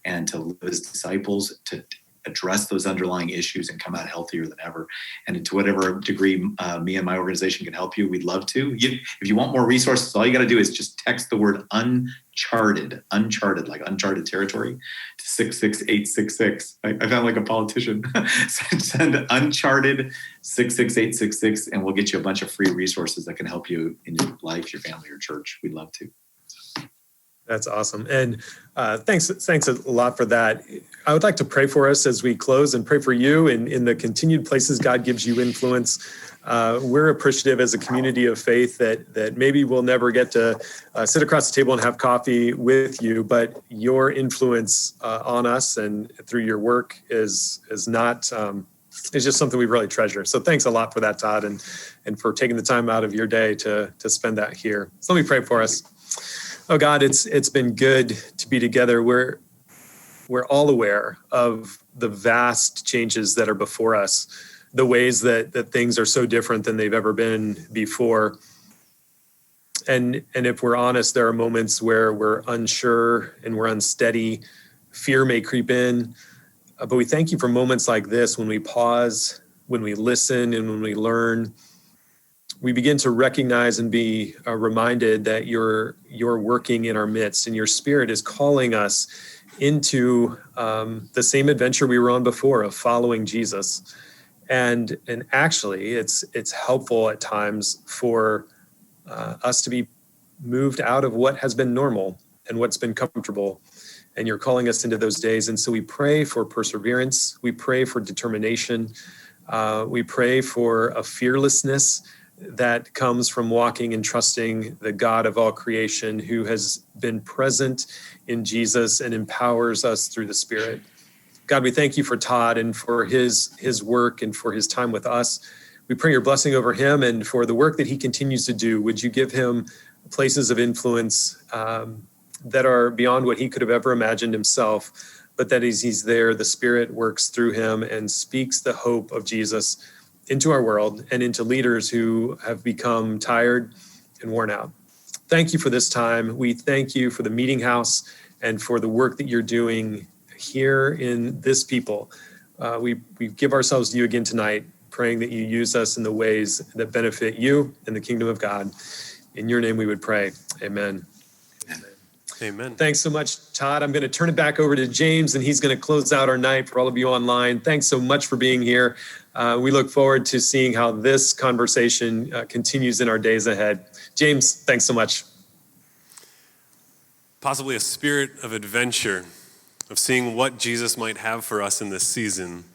Speaker 3: and to live as disciples, to address those underlying issues and come out healthier than ever. And to whatever degree me and my organization can help you, we'd love to. If you want more resources, all you got to do is just text the word uncharted, like uncharted territory, to 66866. I sound like a politician. Send uncharted 66866, and we'll get you a bunch of free resources that can help you in your life, your family, your church. We'd love to.
Speaker 2: That's awesome. And thanks a lot for that. I would like to pray for us as we close and pray for you in the continued places God gives you influence. We're appreciative as a community of faith that maybe we'll never get to sit across the table and have coffee with you, but your influence on us and through your work is just something we really treasure. So thanks a lot for that, Todd, and for taking the time out of your day to spend that here. So let me pray for us. Oh God, it's been good to be together. We're all aware of the vast changes that are before us, the ways that things are so different than they've ever been before. And if we're honest, there are moments where we're unsure and we're unsteady. Fear may creep in, but we thank you for moments like this when we pause, when we listen, and when we learn. We begin to recognize and be reminded that you're working in our midst, and your Spirit is calling us into the same adventure we were on before of following Jesus. And actually, it's helpful at times for us to be moved out of what has been normal and what's been comfortable. And you're calling us into those days. And so we pray for perseverance. We pray for determination. We pray for a fearlessness that comes from walking and trusting the God of all creation, who has been present in Jesus and empowers us through the Spirit. God, we thank you for Todd and for his work and for his time with us. We pray your blessing over him and for the work that he continues to do. Would you give him places of influence that are beyond what he could have ever imagined himself, but that as he's there, the Spirit works through him and speaks the hope of Jesus into our world and into leaders who have become tired and worn out. Thank you for this time. We thank you for the meeting house and for the work that you're doing here in this people. We give ourselves to you again tonight, praying that you use us in the ways that benefit you and the kingdom of God. In your name we would pray. Amen.
Speaker 1: Amen.
Speaker 2: Thanks so much, Todd. I'm going to turn it back over to James, and he's going to close out our night for all of you online. Thanks so much for being here. we look forward to seeing how this conversation continues in our days ahead. James, thanks so much.
Speaker 1: Possibly a spirit of adventure, of seeing what Jesus might have for us in this season,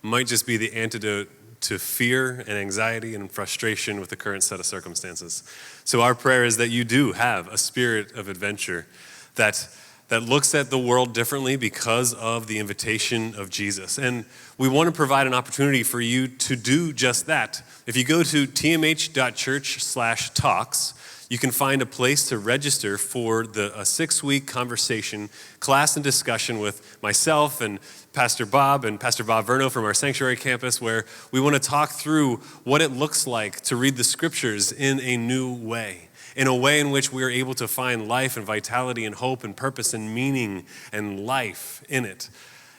Speaker 1: might just be the antidote to fear and anxiety and frustration with the current set of circumstances. So our prayer is that you do have a spirit of adventure that looks at the world differently because of the invitation of Jesus. And we want to provide an opportunity for you to do just that. If you go to tmh.church/talks, you can find a place to register for a 6-week conversation, class and discussion with myself and Pastor Bob Verno from our Sanctuary campus, where we want to talk through what it looks like to read the scriptures in a new way, in a way in which we are able to find life and vitality and hope and purpose and meaning and life in it.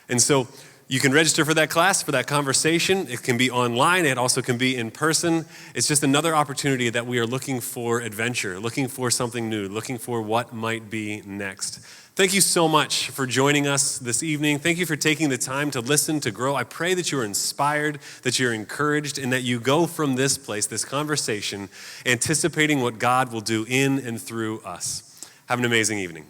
Speaker 1: And so you can register for that class, for that conversation. It can be online. It also can be in person. It's just another opportunity that we are looking for adventure, looking for something new, looking for what might be next. Thank you so much for joining us this evening. Thank you for taking the time to listen, to grow. I pray that you're inspired, that you're encouraged, and that you go from this place, this conversation, anticipating what God will do in and through us. Have an amazing evening.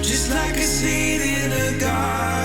Speaker 4: Just like a seed in a garden.